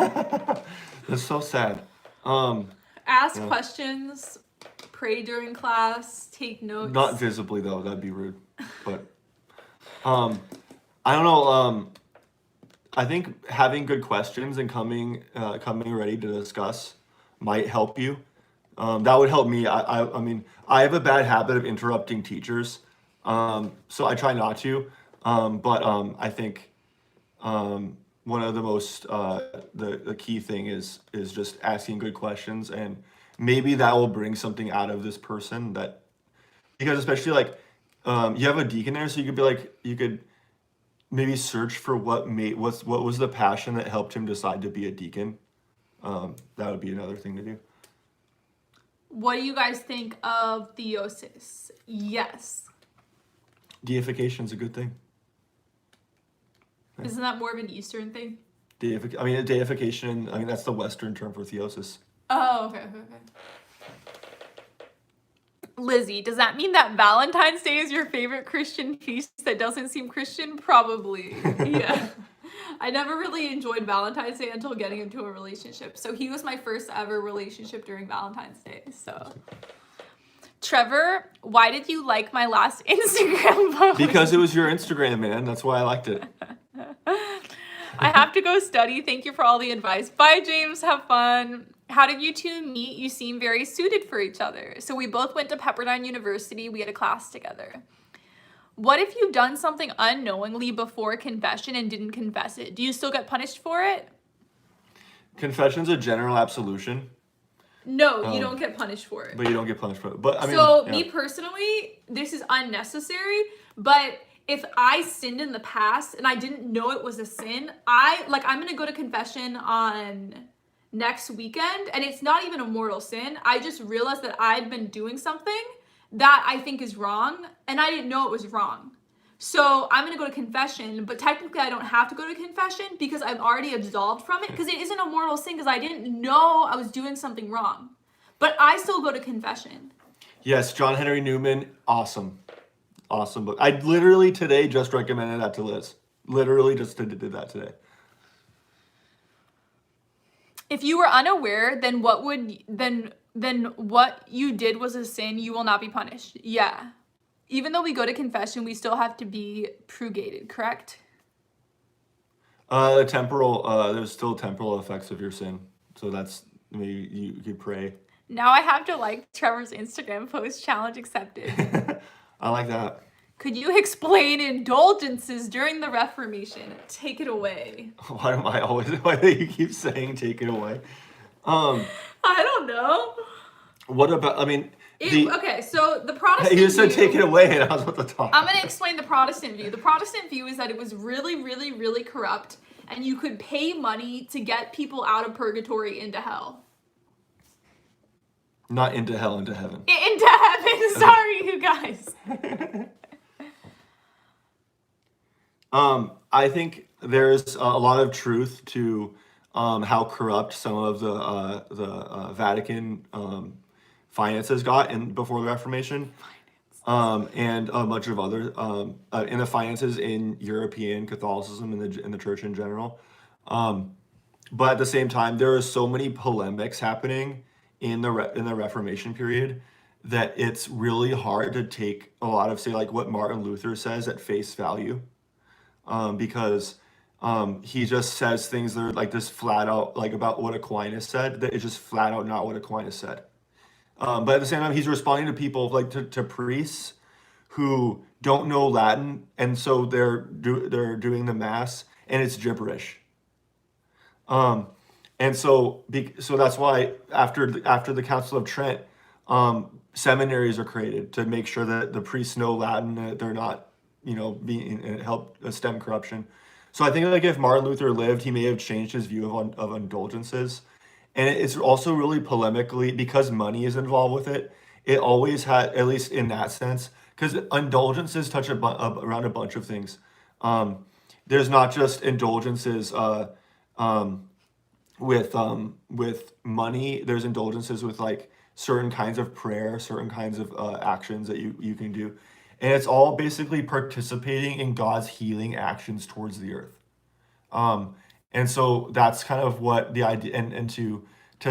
That's so sad. Ask questions, pray during class, take notes. Not visibly though, that'd be rude. But I don't know. I think having good questions and coming ready to discuss might help you. That would help me. I mean, I have a bad habit of interrupting teachers, so I try not to. But I think one of the most the key thing is just asking good questions, and maybe that will bring something out of this person. That because especially like you have a deacon there, so you could maybe search for what was the passion that helped him decide to be a deacon. That would be another thing to do. What do you guys think of theosis? Yes. Deification's a good thing. Yeah. Isn't that more of an Eastern thing? Deification, that's the Western term for theosis. Oh, okay. Lizzie, does that mean that Valentine's Day is your favorite Christian feast that doesn't seem Christian? Probably. Yeah. I never really enjoyed Valentine's Day until getting into a relationship. So he was my first ever relationship during Valentine's Day. So, Trevor, why did you like my last Instagram post? Because it was your Instagram, man. That's why I liked it. I have to go study. Thank you for all the advice. Bye, James. Have fun. How did you two meet? You seem very suited for each other. So we both went to Pepperdine University. We had a class together. What if you've done something unknowingly before confession and didn't confess it? Do you still get punished for it? Confession's a general absolution. No, you don't get punished for it. But you don't get punished for it. But me personally, this is unnecessary, but if I sinned in the past and I didn't know it was a sin, I'm going to go to confession on next weekend, and it's not even a mortal sin. I just realized that I've been doing something that I think is wrong, and I didn't know it was wrong. So I'm going to go to confession, but technically I don't have to go to confession because I'm already absolved from it, because it isn't a mortal sin, because I didn't know I was doing something wrong. But I still go to confession. Yes, John Henry Newman, awesome. Awesome book. I literally today just recommended that to Liz. Literally just did that today. If you were unaware, then what you did was a sin, you will not be punished. Yeah. Even though we go to confession, we still have to be purgated, correct? There's still temporal effects of your sin. So that's, you could pray. Now I have to like Trevor's Instagram post, challenge accepted. I like that. Could you explain indulgences during the Reformation? Take it away. Why do you keep saying take it away? I don't know. What about, okay, so the Protestant You said view, take it away and I was about to talk. I'm going to explain the Protestant view. The Protestant view is that it was really, really, really corrupt, and you could pay money to get people out of purgatory into hell. Not into hell, into heaven. Into heaven. Sorry, you guys. I think there's a lot of truth to how corrupt some of the Vatican finances got before the Reformation, and a bunch of other in the finances in European Catholicism and in the church in general. But at the same time, there are so many polemics happening in the Reformation period that it's really hard to take a lot of, say, like what Martin Luther says at face value, because he just says things that are like this flat out, like about what Aquinas said, that is just flat out not what Aquinas said. But at the same time, he's responding to people, like to priests who don't know Latin, and so they're doing the mass, and it's gibberish. And so that's why after the Council of Trent, seminaries are created to make sure that the priests know Latin, that they're not, being help stem corruption. So I think like if Martin Luther lived, he may have changed his view of indulgences. And it's also really polemically, because money is involved with it. It always had, at least in that sense, because indulgences touch around a bunch of things. There's not just indulgences with money. There's indulgences with like certain kinds of prayer, certain kinds of actions that you can do, and it's all basically participating in God's healing actions towards the earth. And so that's kind of what the idea, and to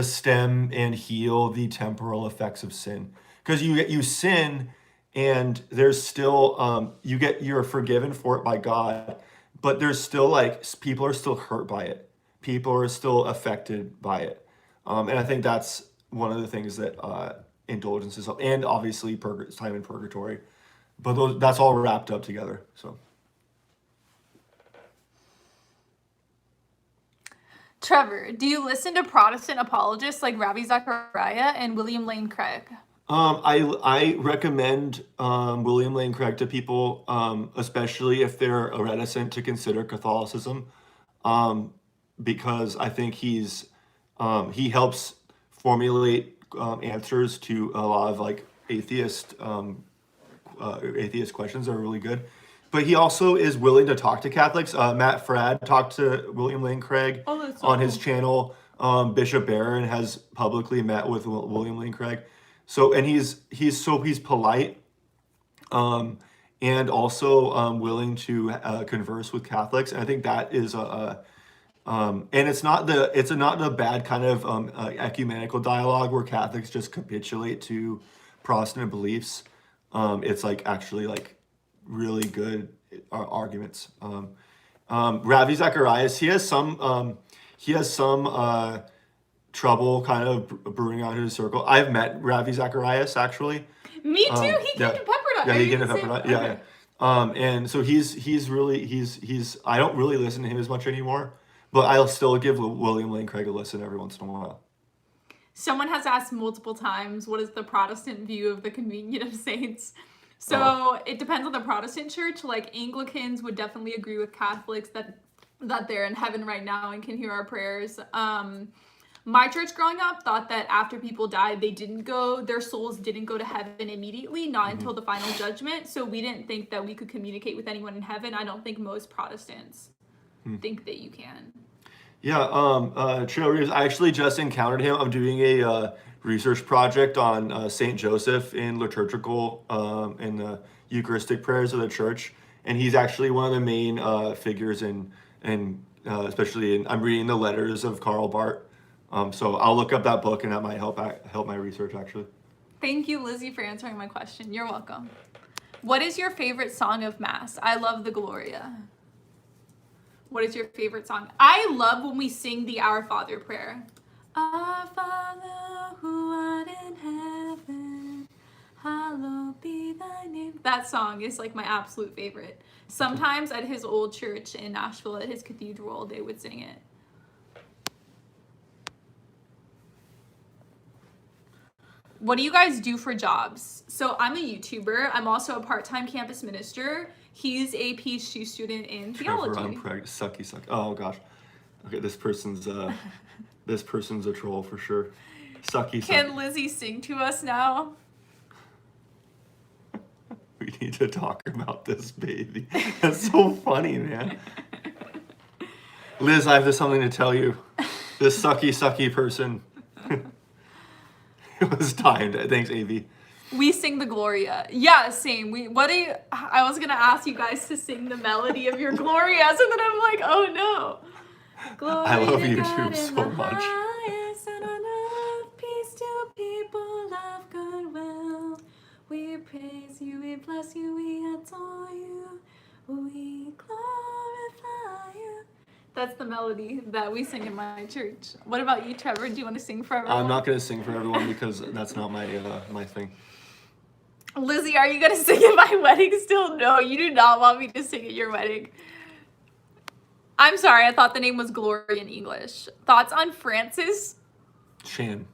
stem and heal the temporal effects of sin, because you sin, and there's still you're forgiven for it by God, but there's still like people are still hurt by it. People are still affected by it, and I think that's one of the things that indulgences, and obviously time in purgatory, but that's all wrapped up together. So. Trevor, do you listen to Protestant apologists like Ravi Zachariah and William Lane Craig? I recommend William Lane Craig to people, especially if they're reticent to consider Catholicism, because I think he helps formulate answers to a lot of like atheist questions that are really good. But he also is willing to talk to Catholics. Matt Fradd talked to William Lane Craig on his channel. Bishop Barron has publicly met with William Lane Craig. So, and he's polite, and also willing to converse with Catholics. And I think that is and it's not the bad kind of ecumenical dialogue where Catholics just capitulate to Protestant beliefs. It's like actually like really good arguments. Ravi Zacharias, he has some trouble kind of brewing out his circle. I've met Ravi Zacharias actually. Me too. He came to Pepperdine. Yeah, he came to Pepperdine. Yeah, yeah. And so he's I don't really listen to him as much anymore, but I'll still give William Lane Craig a listen every once in a while. Someone has asked multiple times, what is the Protestant view of the communion of saints? So it depends on the Protestant church. Like Anglicans would definitely agree with Catholics that they're in heaven right now and can hear our prayers. My church growing up thought that after people died, their souls didn't go to heaven immediately, not until the final judgment. So we didn't think that we could communicate with anyone in heaven. I don't think most Protestants think that you can. Yeah, Trevor, I actually just encountered him. I'm doing a research project on Saint Joseph in liturgical and the Eucharistic prayers of the church, and he's actually one of the main figures in especially I'm reading the letters of Karl Barth. So I'll look up that book, and that might help my research, actually. Thank you, Lizzie, for answering my question. You're welcome. What is your favorite song of Mass? I love the Gloria. What is your favorite song? I love when we sing the Our Father prayer. Our Father, who art in heaven, hallowed be thy name. That song is like my absolute favorite. Sometimes at his old church in Nashville, at his cathedral, they would sing it. What do you guys do for jobs? So I'm a YouTuber. I'm also a part-time campus minister. He's a PhD student in theology. Trevor, sucky. Oh gosh. Okay, this person's a troll for sure. Sucky. Can Lizzie sing to us now? We need to talk about this baby. That's so funny, man. Liz, I have something to tell you. This sucky person. It was timed. Thanks, AV. We sing the Gloria. Yeah, same. I was gonna ask you guys to sing the melody of your Gloria, so then I'm like, oh no. Gloria I love you God too so the much. highest, and on earth, peace to people of goodwill. We praise you, we bless you, we adore you, we glorify you. That's the melody that we sing in my church. What about you, Trevor? Do you want to sing for everyone? I'm not going to sing for everyone because that's not my my thing. Lizzie, are you going to sing at my wedding still? No, you do not want me to sing at your wedding. I'm sorry, I thought the name was Gloria in English. Thoughts on Francis Chan.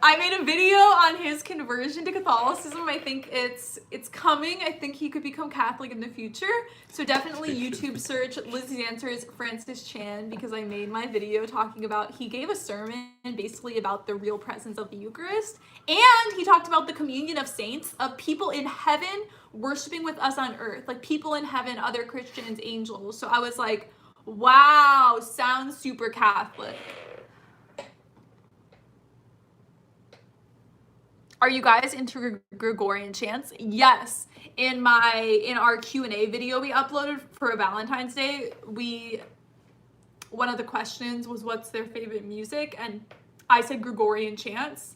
I made a video on his conversion to Catholicism. I think it's coming. I think he could become Catholic in the future. So definitely YouTube search Lizzie's Answers Francis Chan, because I made my video talking about, he gave a sermon basically about the real presence of the Eucharist. And he talked about the communion of saints, of people in heaven worshiping with us on earth, like people in heaven, other Christians, angels. So I was like, wow, sounds super Catholic. Are you guys into Gregorian chants? Yes. In our Q&A video we uploaded for Valentine's Day, one of the questions was what's their favorite music, and I said Gregorian chants,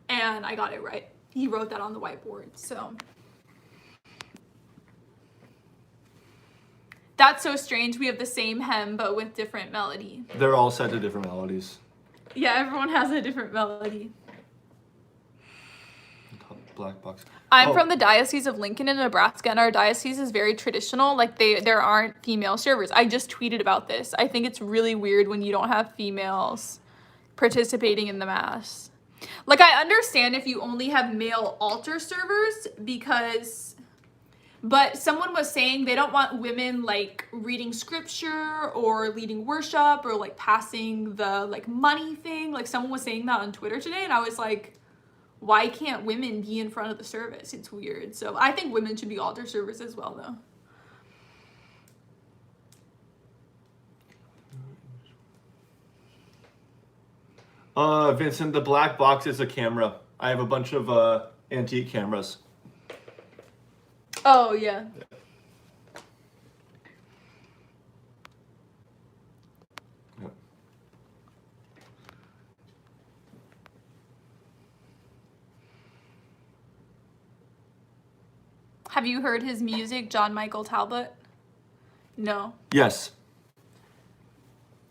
and I got it right. He wrote that on the whiteboard. So that's so strange. We have the same hymn but with different melody. They're all set to different melodies. Yeah, everyone has a different melody. Black box. I'm from the Diocese of Lincoln in Nebraska, and our diocese is very traditional. Like there aren't female servers. I just tweeted about this. I think it's really weird when you don't have females participating in the mass. Like, I understand if you only have male altar servers, but someone was saying they don't want women like reading scripture or leading worship or like passing the like money thing. Like, someone was saying that on Twitter today, and I was like, why can't women be in front of the service? It's weird. So I think women should be altar servers as well, though. Vincent, the black box is a camera. I have a bunch of antique cameras. Oh, yeah. Have you heard his music, John Michael Talbot? No. Yes.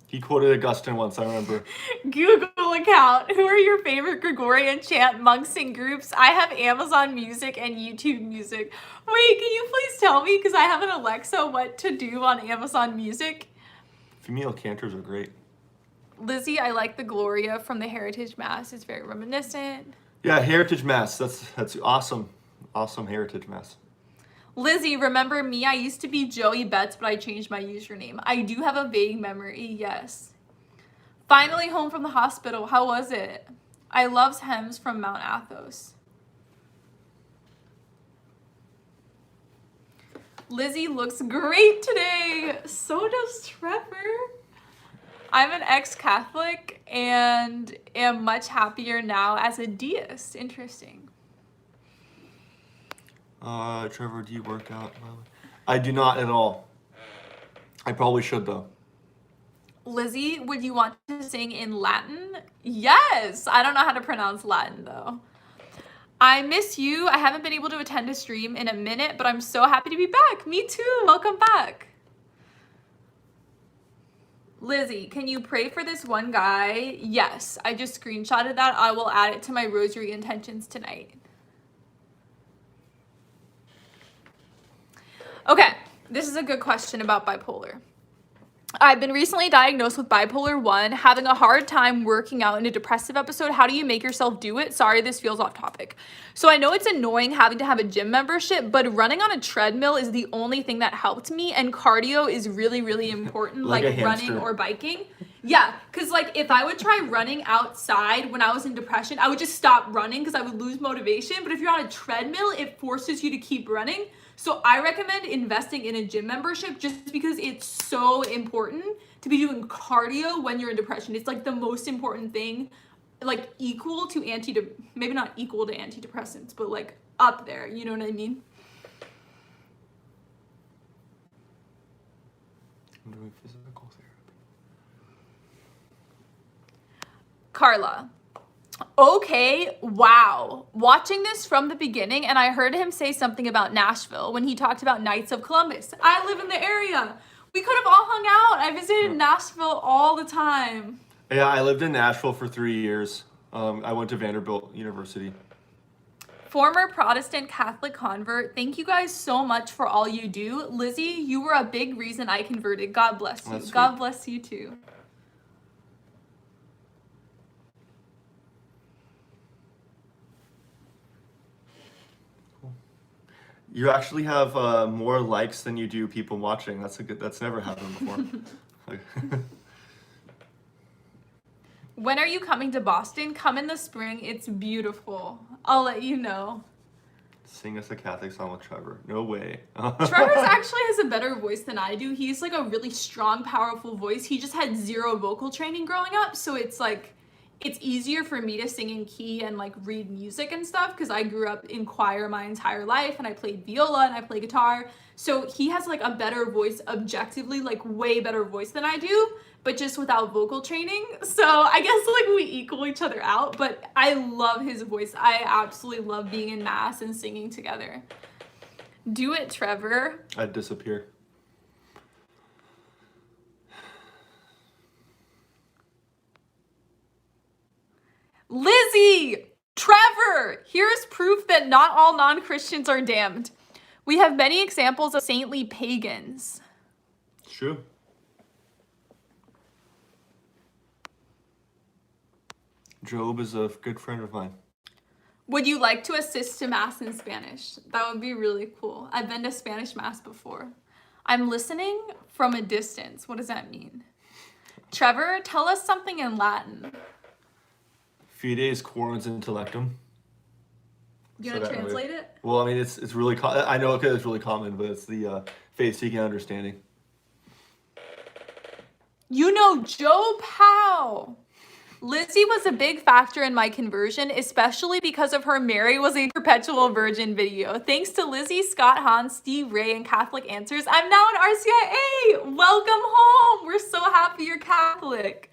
He quoted Augustine once, I remember. Google account. Who are your favorite Gregorian chant monks and groups? I have Amazon Music and YouTube Music. Wait, can you please tell me? Because I have an Alexa, what to do on Amazon Music. Female cantors are great. Lizzie, I like the Gloria from the Heritage Mass. It's very reminiscent. Yeah, Heritage Mass. That's awesome. Awesome Heritage Mass. Lizzie, remember me? I used to be Joey Betts, but I changed my username. I do have a vague memory, yes. Finally home from the hospital. How was it? I loves Hems from Mount Athos. Lizzie looks great today. So does Trevor. I'm an ex-Catholic and am much happier now as a deist. Interesting. Trevor, do you work out? I do not at all. I probably should though. Lizzie, would you want to sing in Latin? Yes. I don't know how to pronounce Latin though. I miss you. I haven't been able to attend a stream in a minute, but I'm so happy to be back. Me too. Welcome back. Lizzie, can you pray for this one guy? Yes. I just screenshotted that. I will add it to my rosary intentions tonight. Okay. This is a good question about bipolar. I've been recently diagnosed with bipolar 1, having a hard time working out in a depressive episode. How do you make yourself do it? Sorry, this feels off topic. So I know it's annoying having to have a gym membership, but running on a treadmill is the only thing that helped me, and cardio is really, really important, like running or biking. Yeah, because like if I would try running outside when I was in depression, I would just stop running because I would lose motivation. But if you're on a treadmill, it forces you to keep running. So I recommend investing in a gym membership just because it's so important to be doing cardio when you're in depression. It's like the most important thing, like equal to maybe not equal to antidepressants, but like up there, you know what I mean? I'm doing physical therapy. Carla. Okay, wow. Watching this from the beginning, and I heard him say something about Nashville when he talked about Knights of Columbus. I live in the area. We could have all hung out. I visited Nashville all the time. Yeah, I lived in Nashville for 3 years. I went to Vanderbilt University. Former Protestant Catholic convert, thank you guys so much for all you do. Lizzie, you were a big reason I converted. God bless you. God bless you too. You actually have more likes than you do people watching. That's never happened before. When are you coming to Boston? Come in the spring. It's beautiful. I'll let you know. Sing us a Catholic song with Trevor. No way. Trevor actually has a better voice than I do. He's like a really strong, powerful voice. He just had zero vocal training growing up. So it's like, it's easier for me to sing in key and like read music and stuff because I grew up in choir my entire life and I played viola and I play guitar. So he has like a better voice objectively, like way better voice than I do, but just without vocal training. So I guess like we equal each other out, but I love his voice. I absolutely love being in mass and singing together. Do it, Trevor. I'd disappear. Lizzie! Trevor! Here's proof that not all non-Christians are damned. We have many examples of saintly pagans. It's true. Job is a good friend of mine. Would you like to assist to Mass in Spanish? That would be really cool. I've been to Spanish Mass before. I'm listening from a distance. What does that mean? Trevor, tell us something in Latin. Fides quorens intellectum. You want to translate it? Well, I mean, it's really, I know it's really common, but it's the faith seeking understanding. You know Job? How? Lizzie was a big factor in my conversion, especially because of her Mary was a perpetual virgin video. Thanks to Lizzie, Scott, Hans, Steve, Ray, and Catholic Answers, I'm now an RCIA. Welcome home. We're so happy you're Catholic.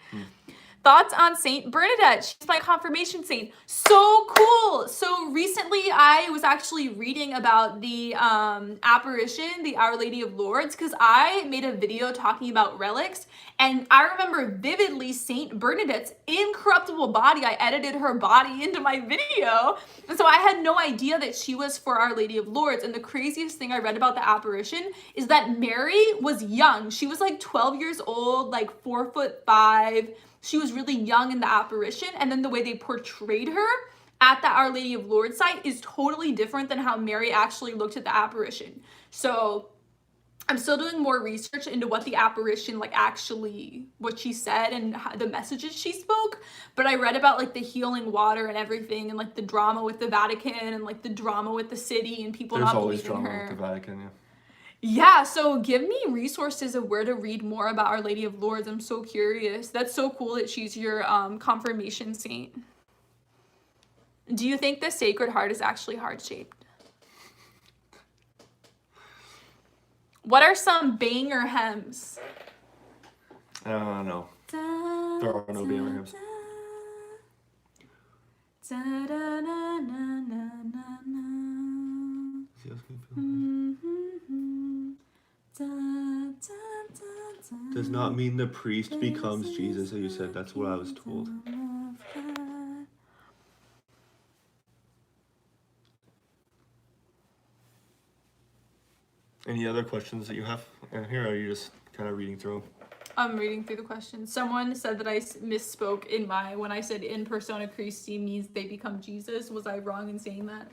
Thoughts on Saint Bernadette? She's my confirmation saint. So cool. So recently I was actually reading about the apparition, the Our Lady of Lourdes, because I made a video talking about relics. And I remember vividly Saint Bernadette's incorruptible body. I edited her body into my video. And so I had no idea that she was for Our Lady of Lourdes. And the craziest thing I read about the apparition is that Mary was young. She was like 12 years old, like 4'5". She was really young in the apparition, and then the way they portrayed her at the Our Lady of Lourdes site is totally different than how Mary actually looked at the apparition. So I'm still doing more research into what the apparition, like, actually, what she said and the messages she spoke. But I read about, like, the healing water and everything, and, like, the drama with the Vatican and, like, the drama with the city and people There's not always believing drama her. with the Vatican, yeah. Yeah, so give me resources of where to read more about Our Lady of Lourdes. I'm so curious. That's so cool that she's your confirmation saint. Do you think the Sacred Heart is actually heart-shaped? What are some banger hymns? I don't know. There are no banger hymns. Does not mean the priest becomes Jesus, as you said. That's what I was told. Any other questions that you have in here, or are you just kind of reading through them? I'm reading through the questions. Someone said that I misspoke when I said in persona Christi means they become Jesus. Was I wrong in saying that?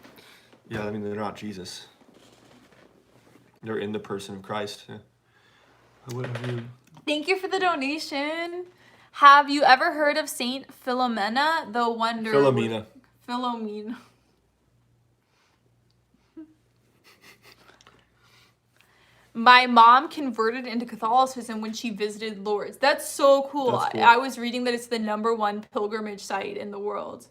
Yeah, I mean, they're not Jesus. They're in the person of Christ. Yeah. Thank you for the donation. Have you ever heard of Saint Philomena, the Wonder? Philomena. Philomena. My mom converted into Catholicism when she visited Lourdes. That's so cool. That's cool. I was reading that it's the #1 pilgrimage site in the world.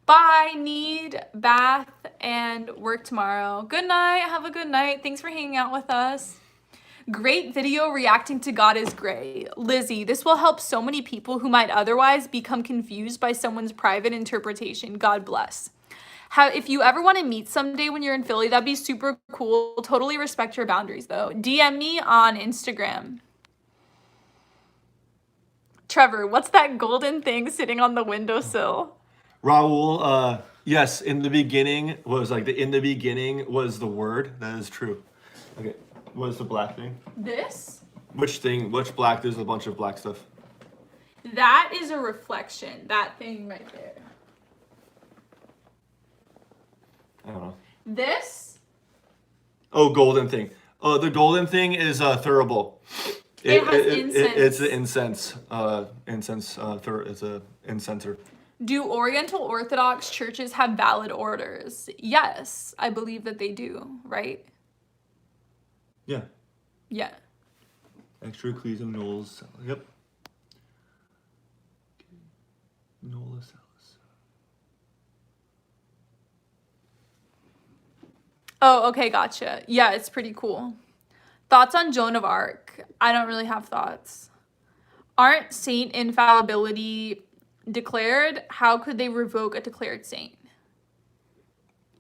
Bye. Need bath and work tomorrow. Good night. Have a good night. Thanks for hanging out with us. Great video reacting to God is great. Lizzie, this will help so many people who might otherwise become confused by someone's private interpretation. God bless. If you ever want to meet someday when you're in Philly, that'd be super cool. Totally respect your boundaries, though. DM me on Instagram. Trevor, what's that golden thing sitting on the windowsill? Raul, yes, in the beginning was the word. That is true. Okay, what is the black thing? This? Which thing? Which black? There's a bunch of black stuff. That is a reflection. That thing right there. I don't know. This? Oh, golden thing. Oh, the golden thing is thurible. It has incense. It's an incense. It's a incenser. Do Oriental Orthodox churches have valid orders? Yes, I believe that they do, right? Yeah. Yeah. Extra ecclesiam nullis. Yep. Nullis. Oh, okay, gotcha. Yeah, it's pretty cool. Thoughts on Joan of Arc? I don't really have thoughts. Aren't saint infallibility declared? How could they revoke a declared saint?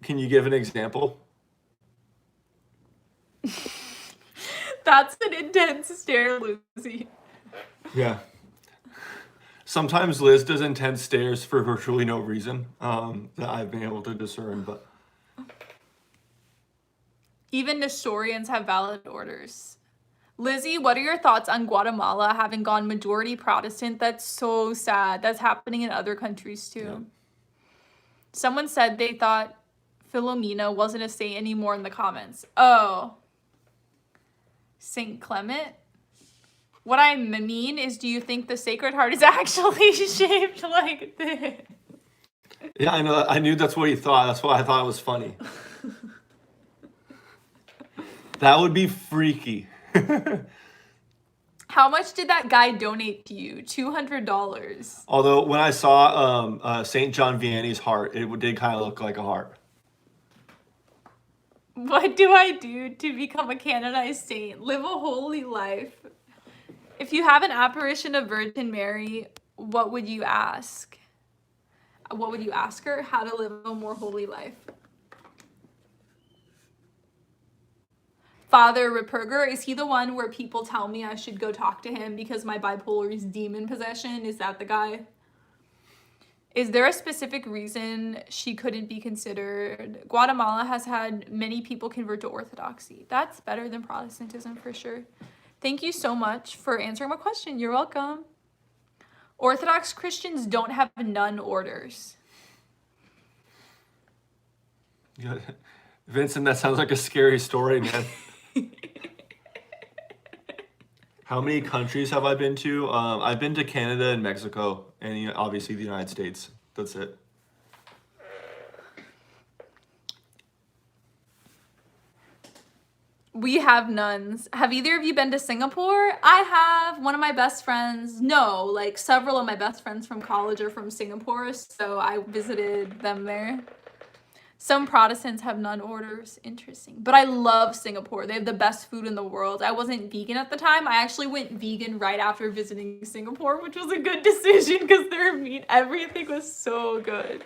Can you give an example? That's an intense stare, Lizzie. Yeah. Sometimes Liz does intense stares for virtually no reason that I've been able to discern, but... Even Nestorians have valid orders. Lizzie, what are your thoughts on Guatemala having gone majority Protestant? That's so sad. That's happening in other countries too. Yeah. Someone said they thought Philomena wasn't a saint anymore in the comments. Oh. Saint Clement? What I mean is, do you think the Sacred Heart is actually shaped like this? Yeah, I know. I knew that's what he thought. That's why I thought it was funny. That would be freaky. How much did that guy donate to you? $200. Although when I saw St. John Vianney's heart, it did kind of look like a heart. What do I do to become a canonized saint? Live a holy life. If you have an apparition of Virgin Mary, what would you ask? What would you ask her? How to live a more holy life. Father Ripperger, is he the one where people tell me I should go talk to him because my bipolar is demon possession? Is that the guy? Is there a specific reason she couldn't be considered? Guatemala has had many people convert to Orthodoxy. That's better than Protestantism for sure. Thank you so much for answering my question. You're welcome. Orthodox Christians don't have nun orders. Yeah. Vincent, that sounds like a scary story, man. How many countries have I been to? I've been to Canada and Mexico, and obviously the United States. That's it. We have nuns. Have either of you been to Singapore? I have. One of my best friends, no, like several of my best friends from college are from Singapore, so I visited them there. Some Protestants have nun orders. Interesting. But I love Singapore. They have the best food in the world. I wasn't vegan at the time. I actually went vegan right after visiting Singapore, which was a good decision because their meat, everything was so good.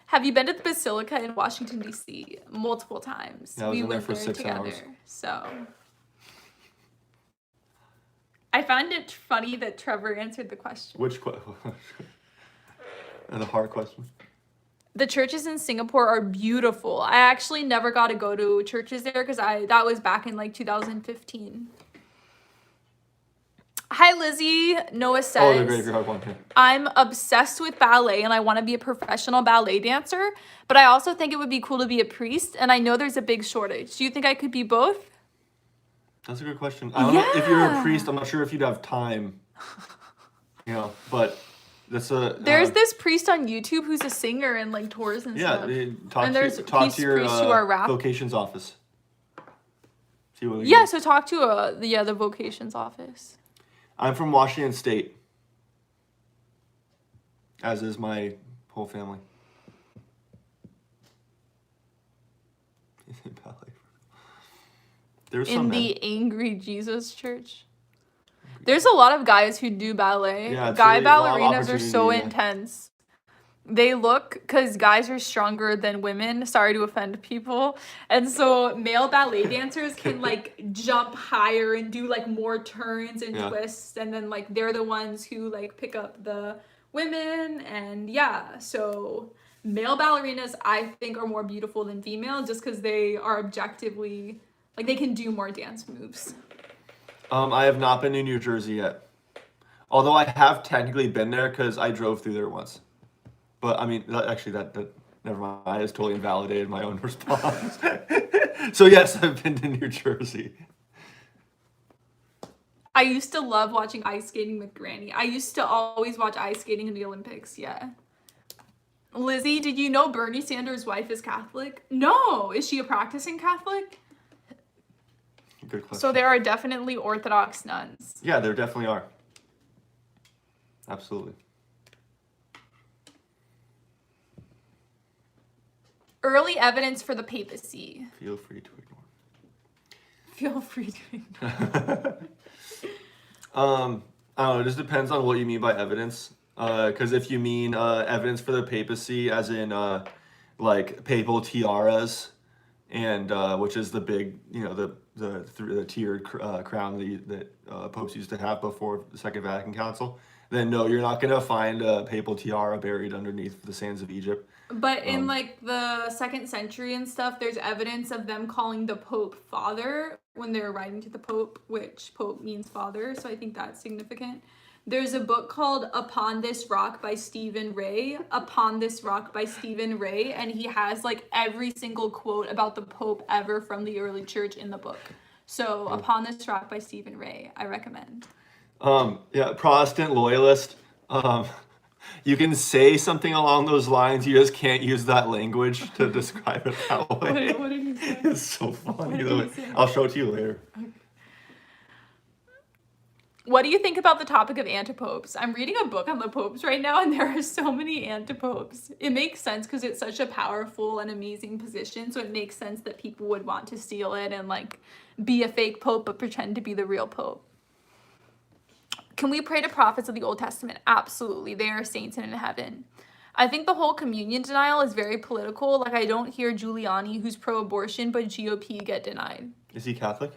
Have you been to the Basilica in Washington, D.C.? Multiple times. Yeah, I was in there for 6 hours. So I find it funny that Trevor answered the question. Which question? The hard question. The churches in Singapore are beautiful. I actually never got to go to churches there because that was back in like 2015. Hi, Lizzie. Noah says, Oh, the graveyard one. Yeah. I'm obsessed with ballet and I want to be a professional ballet dancer, but I also think it would be cool to be a priest, and I know there's a big shortage. Do you think I could be both? That's a good question. I don't know if you're a priest. I'm not sure if you'd have time. But there's this priest on YouTube who's a singer and like tours and stuff. Yeah, Talk to your vocations office. So talk to the vocations office. I'm from Washington State, as is my whole family. There's in the Angry Jesus Church. There's a lot of guys who do ballet. Yeah, Guy ballerinas are so intense. They look, because guys are stronger than women, sorry to offend people, and so male ballet dancers can like jump higher and do like more turns and twists, and then like they're the ones who like pick up the women, and so male ballerinas I think are more beautiful than female just because they are objectively, like they can do more dance moves. I have not been to New Jersey yet, although I have technically been there because I drove through there once. But I mean, that never mind. I just totally invalidated my own response. So yes, I've been to New Jersey. I used to love watching ice skating with Granny. I used to always watch ice skating in the Olympics. Yeah. Lizzie, did you know Bernie Sanders' wife is Catholic? No. Is she a practicing Catholic? Good question. So there are definitely Orthodox nuns. Yeah, there definitely are. Absolutely. Early evidence for the papacy. Feel free to ignore. Feel free to ignore. I don't know. It just depends on what you mean by evidence. Because if you mean evidence for the papacy, as in like papal tiaras, and which is the big, the tiered crown that popes used to have before the Second Vatican Council, then no, you're not gonna find a papal tiara buried underneath the sands of Egypt. But in like the 2nd century and stuff, there's evidence of them calling the Pope Father when they're writing to the Pope, which Pope means father, so I think that's significant. There's a book called Upon This Rock by Stephen Ray. Upon This Rock by Stephen Ray, and he has like every single quote about the Pope ever from the early church in the book. So Upon This Rock by Stephen Ray, I recommend. Protestant loyalist. You can say something along those lines, you just can't use that language to describe it that way. What did he say? It's so funny. I'll show it to you later. Okay. What do you think about the topic of antipopes? I'm reading a book on the popes right now, and there are so many antipopes. It makes sense because it's such a powerful and amazing position, so it makes sense that people would want to steal it and like be a fake pope but pretend to be the real pope. Can we pray to prophets of the Old Testament? Absolutely. They are saints and in heaven. I think the whole communion denial is very political. Like, I don't hear Giuliani, who's pro-abortion, but GOP get denied. Is he Catholic?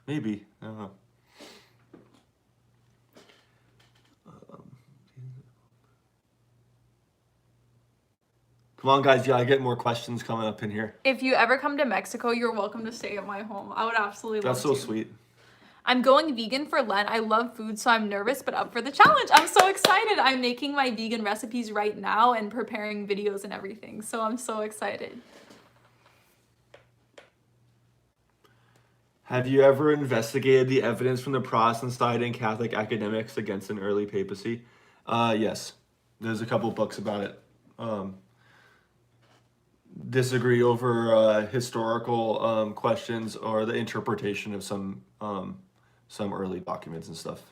Maybe. I don't know. Come on, guys. Yeah, I get more questions coming up in here. If you ever come to Mexico, you're welcome to stay at my home. I would absolutely love to. That's so sweet. I'm going vegan for Lent. I love food, so I'm nervous but up for the challenge. I'm so excited. I'm making my vegan recipes right now and preparing videos and everything. So I'm so excited. Have you ever investigated the evidence from the Protestant side and Catholic academics against an early papacy? Yes. There's a couple books about it. Disagree over historical questions or the interpretation of some early documents and stuff.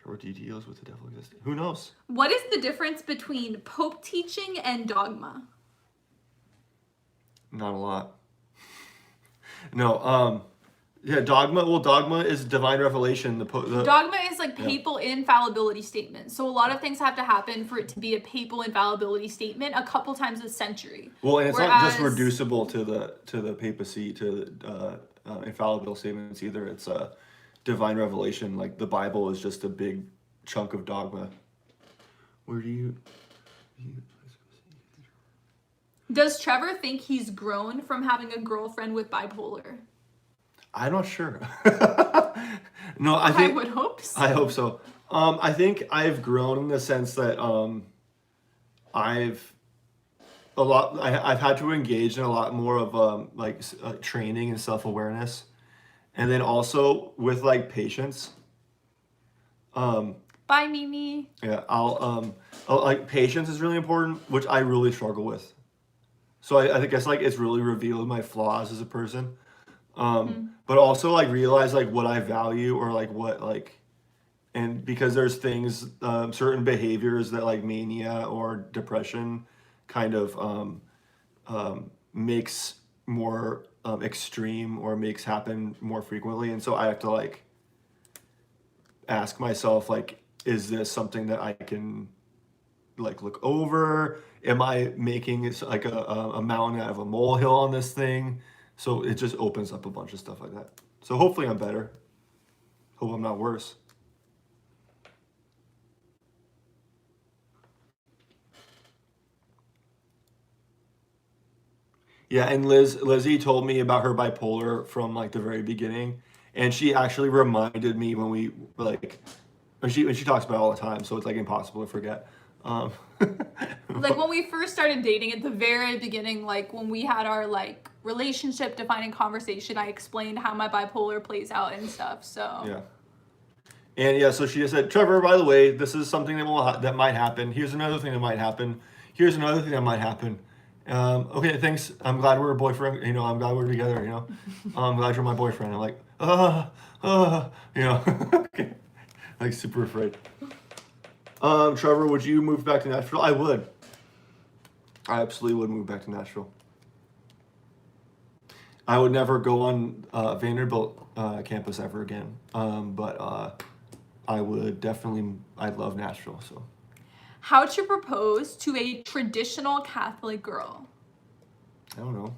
Or deals with the devil existed. Who knows? What is the difference between Pope teaching and dogma? Not a lot. No, yeah, dogma. Well, dogma is divine revelation. Dogma is like papal infallibility statement. So a lot of things have to happen for it to be a papal infallibility statement a couple times a century. Well, and it's not just reducible to the papacy, to infallible statements either. It's divine revelation. Like the Bible is just a big chunk of dogma. Where do you Does Trevor think he's grown from having a girlfriend with bipolar? I'm not sure. No, I would hope so. I hope so. I think I've grown in the sense that I've had to engage in a lot more of training and self-awareness, and then also with like patience. Bye, Mimi. Yeah, like patience is really important, which I really struggle with. So I guess like it's really revealed my flaws as a person. But also like realize like what I value or like what like, and because there's things, certain behaviors that like mania or depression kind of makes more extreme or makes happen more frequently. And so I have to like ask myself, like, is this something that I can like look over? Am I making it like a mountain out of a molehill on this thing? So it just opens up a bunch of stuff like that. So hopefully I'm better. Hope I'm not worse. Yeah, and Lizzie told me about her bipolar from like the very beginning, and she actually reminded me when we like when she talks about it all the time, so it's like impossible to forget. Like when we first started dating at the very beginning, like when we had our like relationship defining conversation, I explained how my bipolar plays out and stuff. So yeah, and yeah, so she just said, Trevor, by the way, this is something that might happen. Here's another thing that might happen. Here's another thing that might happen. Okay, thanks. I'm glad we're a boyfriend. You know, I'm glad we're together. You know, I'm glad you're my boyfriend. I'm like, you know, okay. Like super afraid. Trevor, would you move back to Nashville? I would. I absolutely would move back to Nashville. I would never go on Vanderbilt campus ever again. But I would definitely. I'd love Nashville. So. How to propose to a traditional Catholic girl? I don't know.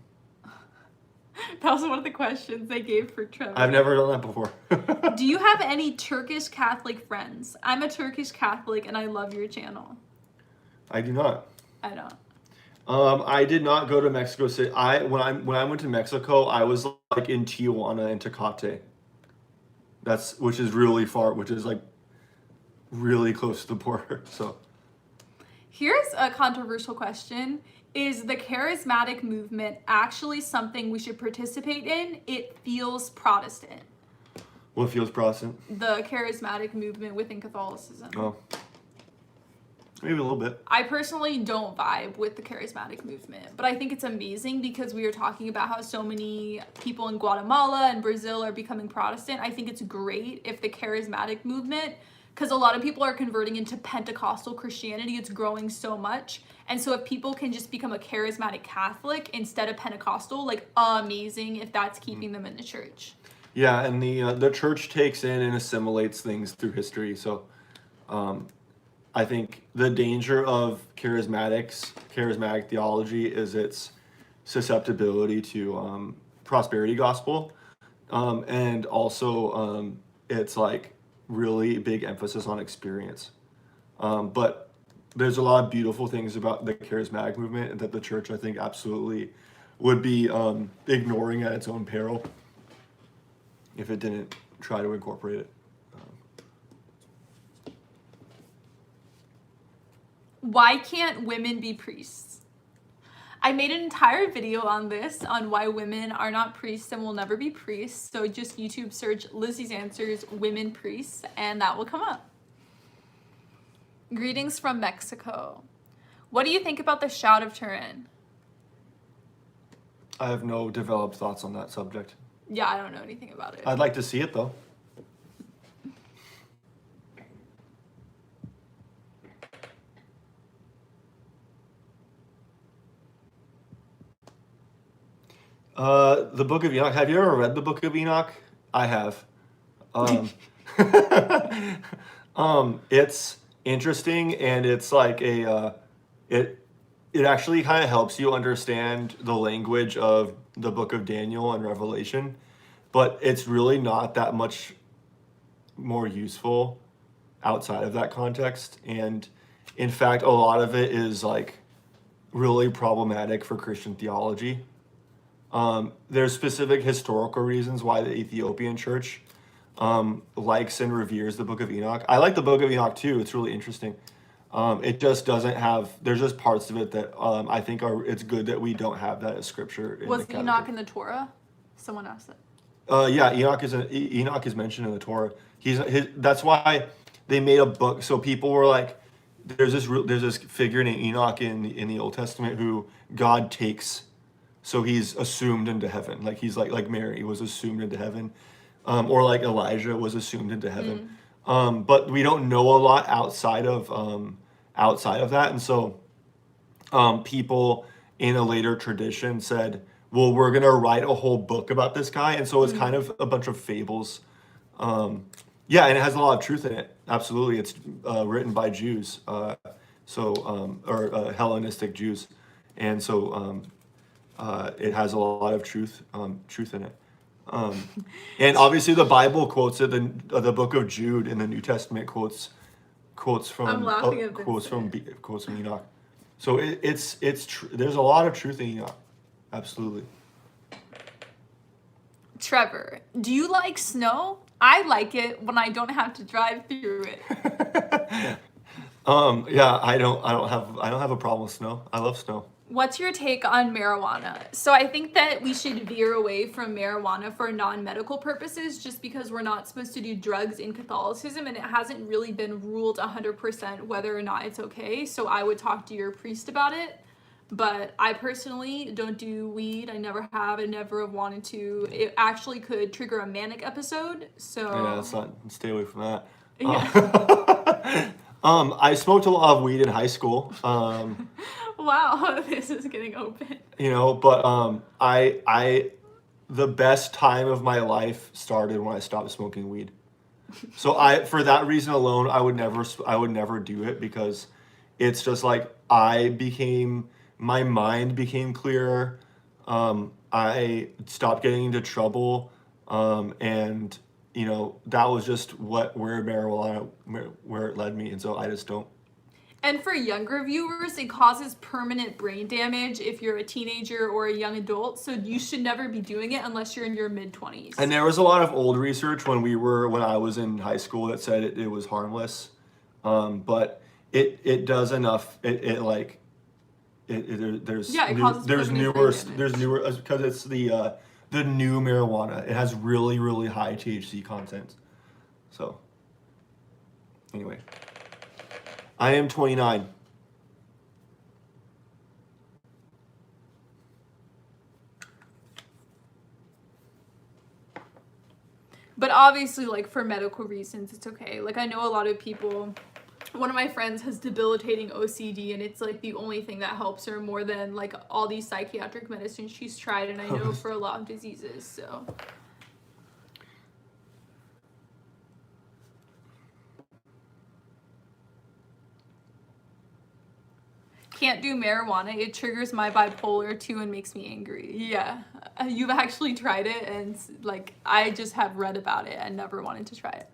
That was one of the questions they gave for Trevor. I've never done that before. Do you have any Turkish Catholic friends? I'm a Turkish Catholic and I love your channel. I do not. I don't. I did not go to Mexico City. When I went to Mexico, I was like in Tijuana and Tecate. Which is really far, which is like really close to the border. So. Here's a controversial question. Is the charismatic movement actually something we should participate in? It feels Protestant. What feels Protestant? The charismatic movement within Catholicism. Oh. Maybe a little bit. I personally don't vibe with the charismatic movement, but I think it's amazing because we are talking about how so many people in Guatemala and Brazil are becoming Protestant. I think it's great if the charismatic movement, because a lot of people are converting into Pentecostal Christianity. It's growing so much. And so if people can just become a charismatic Catholic instead of Pentecostal, like amazing if that's keeping them in the church. Yeah, and the church takes in and assimilates things through history. So I think the danger of charismatic theology is its susceptibility to prosperity gospel. And also it's like really big emphasis on experience. But there's a lot of beautiful things about the charismatic movement that the church, I think, absolutely would be ignoring at its own peril if it didn't try to incorporate it. Why can't women be priests? I made an entire video on this, on why women are not priests and will never be priests. So just YouTube search Lizzie's Answers Women Priests and that will come up. Greetings from Mexico. What do you think about the Shout of Turin? I have no developed thoughts on that subject. Yeah, I don't know anything about it. I'd like to see it though. The Book of Enoch. Have you ever read the Book of Enoch? I have. It's interesting, and it's like it actually kind of helps you understand the language of the Book of Daniel and Revelation, but it's really not that much more useful outside of that context. And in fact, a lot of it is like really problematic for Christian theology. There's specific historical reasons why the Ethiopian church likes and reveres the Book of Enoch. I like the Book of Enoch too. It's really interesting. It just doesn't have, there's just parts of it that I think it's good that we don't have that as scripture. Was Enoch in the Torah? Someone asked that. Yeah, Enoch is mentioned in the Torah. That's why they made a book. So people were like, there's this figure named Enoch in the Old Testament who God takes. So he's assumed into heaven. Like he's like Mary was assumed into heaven. Or like Elijah was assumed into heaven. But we don't know a lot outside of that. And so people in a later tradition said, well, we're going to write a whole book about this guy. And so it's kind of a bunch of fables. Yeah, and it has a lot of truth in it. Absolutely. It's written by Jews, or Hellenistic Jews. And so it has a lot of truth in it. And obviously the Bible quotes it. The book of Jude in the New Testament quotes from Enoch. So it's there's a lot of truth in Enoch. Absolutely. Trevor, do you like snow? I like it when I don't have to drive through it. Yeah, I don't have a problem with snow. I love snow. What's your take on marijuana? So I think that we should veer away from marijuana for non-medical purposes just because we're not supposed to do drugs in Catholicism and it hasn't really been ruled 100% whether or not it's okay. So I would talk to your priest about it. But I personally don't do weed. I never have. I never have wanted to. It actually could trigger a manic episode. So yeah, stay away from that. Yeah. I smoked a lot of weed in high school. Wow, this is getting open. But the best time of my life started when I stopped smoking weed. So for that reason alone, I would never do it because it's just like my mind became clearer. I stopped getting into trouble. And that was just where it led me. And so I just don't. And for younger viewers, it causes permanent brain damage if you're a teenager or a young adult. So you should never be doing it unless you're in your mid-20s. And there was a lot of old research when I was in high school that said it was harmless. But it does enough. There's newer because it's the new marijuana. It has really, really high THC content. So anyway. I am 29. But obviously, like, for medical reasons, it's okay. Like, I know a lot of people, one of my friends has debilitating OCD, and it's, like, the only thing that helps her more than, like, all these psychiatric medicines she's tried, and I know for a lot of diseases, so. Can't do marijuana. It triggers my bipolar too and makes me angry. Yeah, you've actually tried it, and like I just have read about it and never wanted to try it.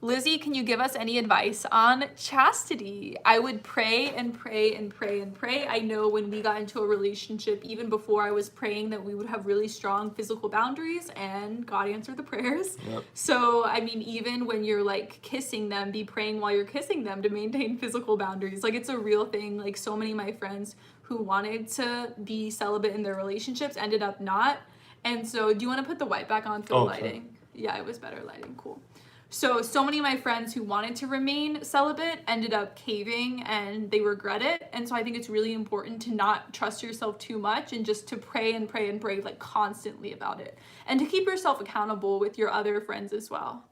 Lizzie, can you give us any advice on chastity? I would pray and pray and pray and pray. I know when we got into a relationship, even before I was praying, that we would have really strong physical boundaries, and God answered the prayers. Yep. So, I mean, even when you're like kissing them, be praying while you're kissing them to maintain physical boundaries. Like, it's a real thing. Like, so many of my friends who wanted to be celibate in their relationships ended up not. And so, do you want to put the white back on for the lighting? Sorry. Yeah, it was better lighting. Cool. So many of my friends who wanted to remain celibate ended up caving and they regret it. And so I think it's really important to not trust yourself too much and just to pray and pray and pray like constantly about it. And to keep yourself accountable with your other friends as well.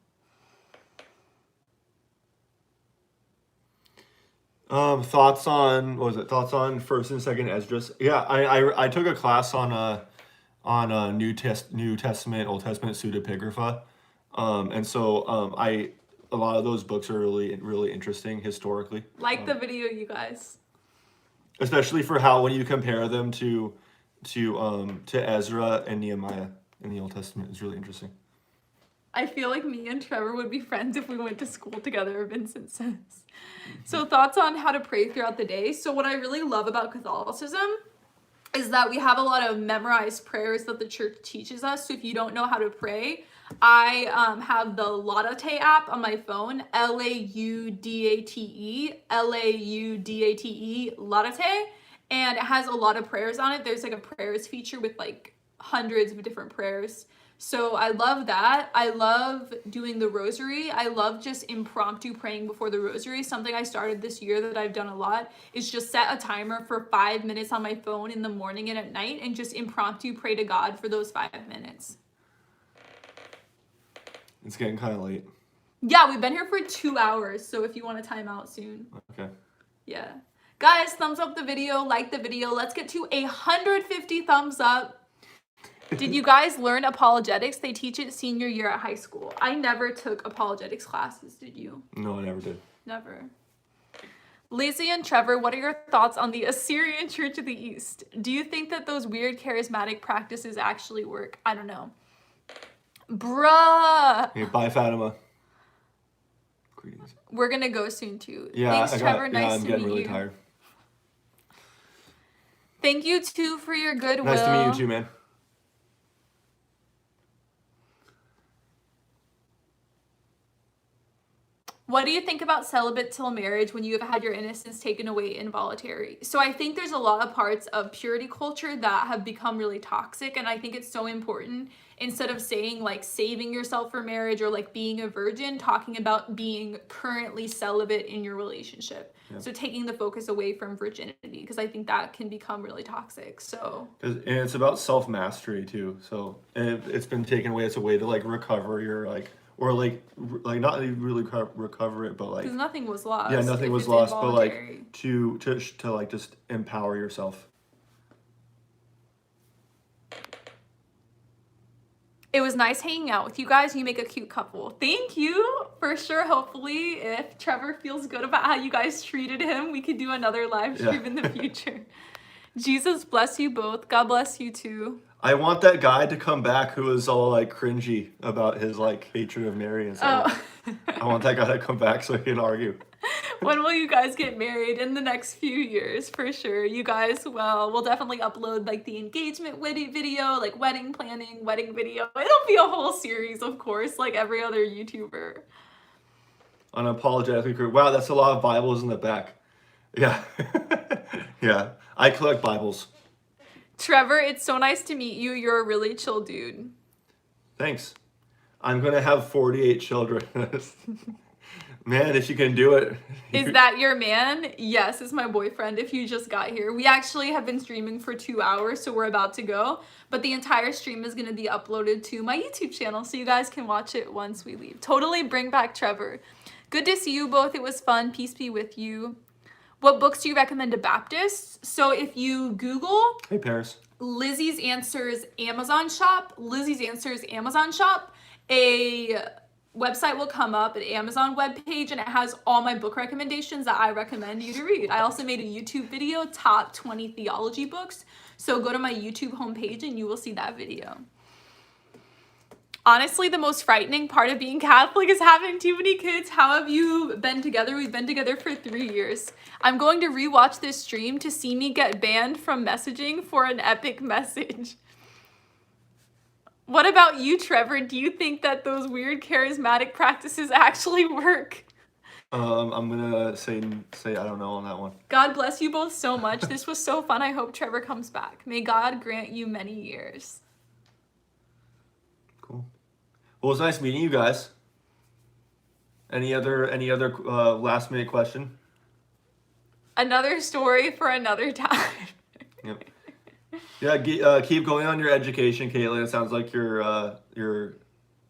Thoughts on, what was it? Thoughts on first and second Esdras? Yeah, I took a class on New Testament, Old Testament pseudepigrapha. And so a lot of those books are really interesting historically. Like the video, you guys. Especially for how when you compare them to Ezra and Nehemiah in the Old Testament, it's really interesting. I feel like me and Trevor would be friends if we went to school together, Vincent says. So thoughts on how to pray throughout the day. So what I really love about Catholicism is that we have a lot of memorized prayers that the church teaches us. So if you don't know how to pray, I have the Laudate app on my phone, Laudate, Laudate, and it has a lot of prayers on it. There's like a prayers feature with like hundreds of different prayers. So I love that. I love doing the rosary. I love just impromptu praying before the rosary. Something I started this year that I've done a lot is just set a timer for 5 minutes on my phone in the morning and at night and just impromptu pray to God for those 5 minutes. It's getting kind of late. Yeah, we've been here for 2 hours, so if you want to time out soon. Okay. Yeah. Guys, thumbs up the video, like the video. Let's get to 150 thumbs up. Did you guys learn apologetics? They teach it senior year at high school. I never took apologetics classes, did you? No, I never did. Never. Lizzie and Trevor, what are your thoughts on the Assyrian Church of the East? Do you think that those weird charismatic practices actually work? I don't know. Bruh. Okay, bye, Fatima. Greetings. We're gonna go soon too. Yeah, thanks, Trevor. Nice I'm to getting meet really you. tired. Thank you too for your goodwill. Nice to meet you too, man. What do you think about celibate till marriage when you have had your innocence taken away involuntary? So I think there's a lot of parts of purity culture that have become really toxic, and I think it's so important, instead of saying like saving yourself for marriage or like being a virgin, talking about being currently celibate in your relationship. Yeah. So taking the focus away from virginity, because I think that can become really toxic. So and it's about self-mastery too. So it's been taken away. It's a way to like recover your like, or like not really recover it, but like, because nothing was lost. Yeah, nothing was lost, but like to like just empower yourself. It was nice hanging out with you guys. You make a cute couple. Thank you, for sure. Hopefully, if Trevor feels good about how you guys treated him, we could do another live stream in the future. Jesus bless you both. God bless you too. I want that guy to come back who was all like cringy about his like hatred of Marian. So I want that guy to come back so he can argue. When will you guys get married? In the next few years, for sure. You guys, well, we'll definitely upload like the engagement video, like wedding planning, wedding video. It'll be a whole series, of course, like every other YouTuber. Unapologetically correct. Wow, that's a lot of Bibles in the back. Yeah. Yeah. I collect Bibles. Trevor, it's so nice to meet you. You're a really chill dude. Thanks. I'm going to have 48 children. Man, if you can do it. Is that your man? Yes, it's my boyfriend if you just got here. We actually have been streaming for 2 hours, so we're about to go. But the entire stream is going to be uploaded to my YouTube channel, so you guys can watch it once we leave. Totally bring back Trevor. Good to see you both. It was fun. Peace be with you. What books do you recommend to Baptists? So if you Google Hey, Paris. Lizzie's Answers Amazon shop, Lizzie's Answers Amazon shop, a website will come up, an Amazon webpage, and it has all my book recommendations that I recommend you to read. I also made a YouTube video, top 20 theology books. So go to my YouTube homepage and you will see that video. Honestly, the most frightening part of being Catholic is having too many kids. How have you been together? We've been together for 3 years. I'm going to rewatch this stream to see me get banned from messaging for an epic message. What about you, Trevor? Do you think that those weird charismatic practices actually work? I'm gonna say I don't know on that one. God bless you both so much. This was so fun. I hope Trevor comes back. May God grant you many years. Cool. Well, it was nice meeting you guys. Any other last minute question? Another story for another time. Yep. Yeah, keep going on your education, Caitlin. It sounds like you're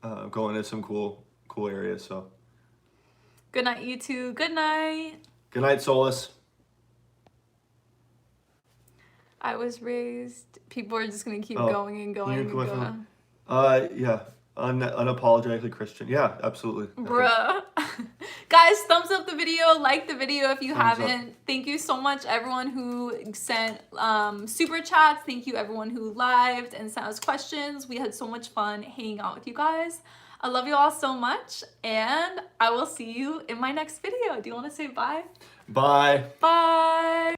going to some cool areas. So. Good night, you two. Good night. Good night, Solus. I was raised. People are just gonna keep going and going and going. Yeah. Unapologetically Christian. Yeah, absolutely. Bruh. Guys, thumbs up the video, like the video if you haven't. Thank you so much everyone who sent super chats. Thank you everyone who lived and sent us questions. We had so much fun hanging out with you guys. I love you all so much, and I will see you in my next video. Do you want to say bye? Bye. Bye.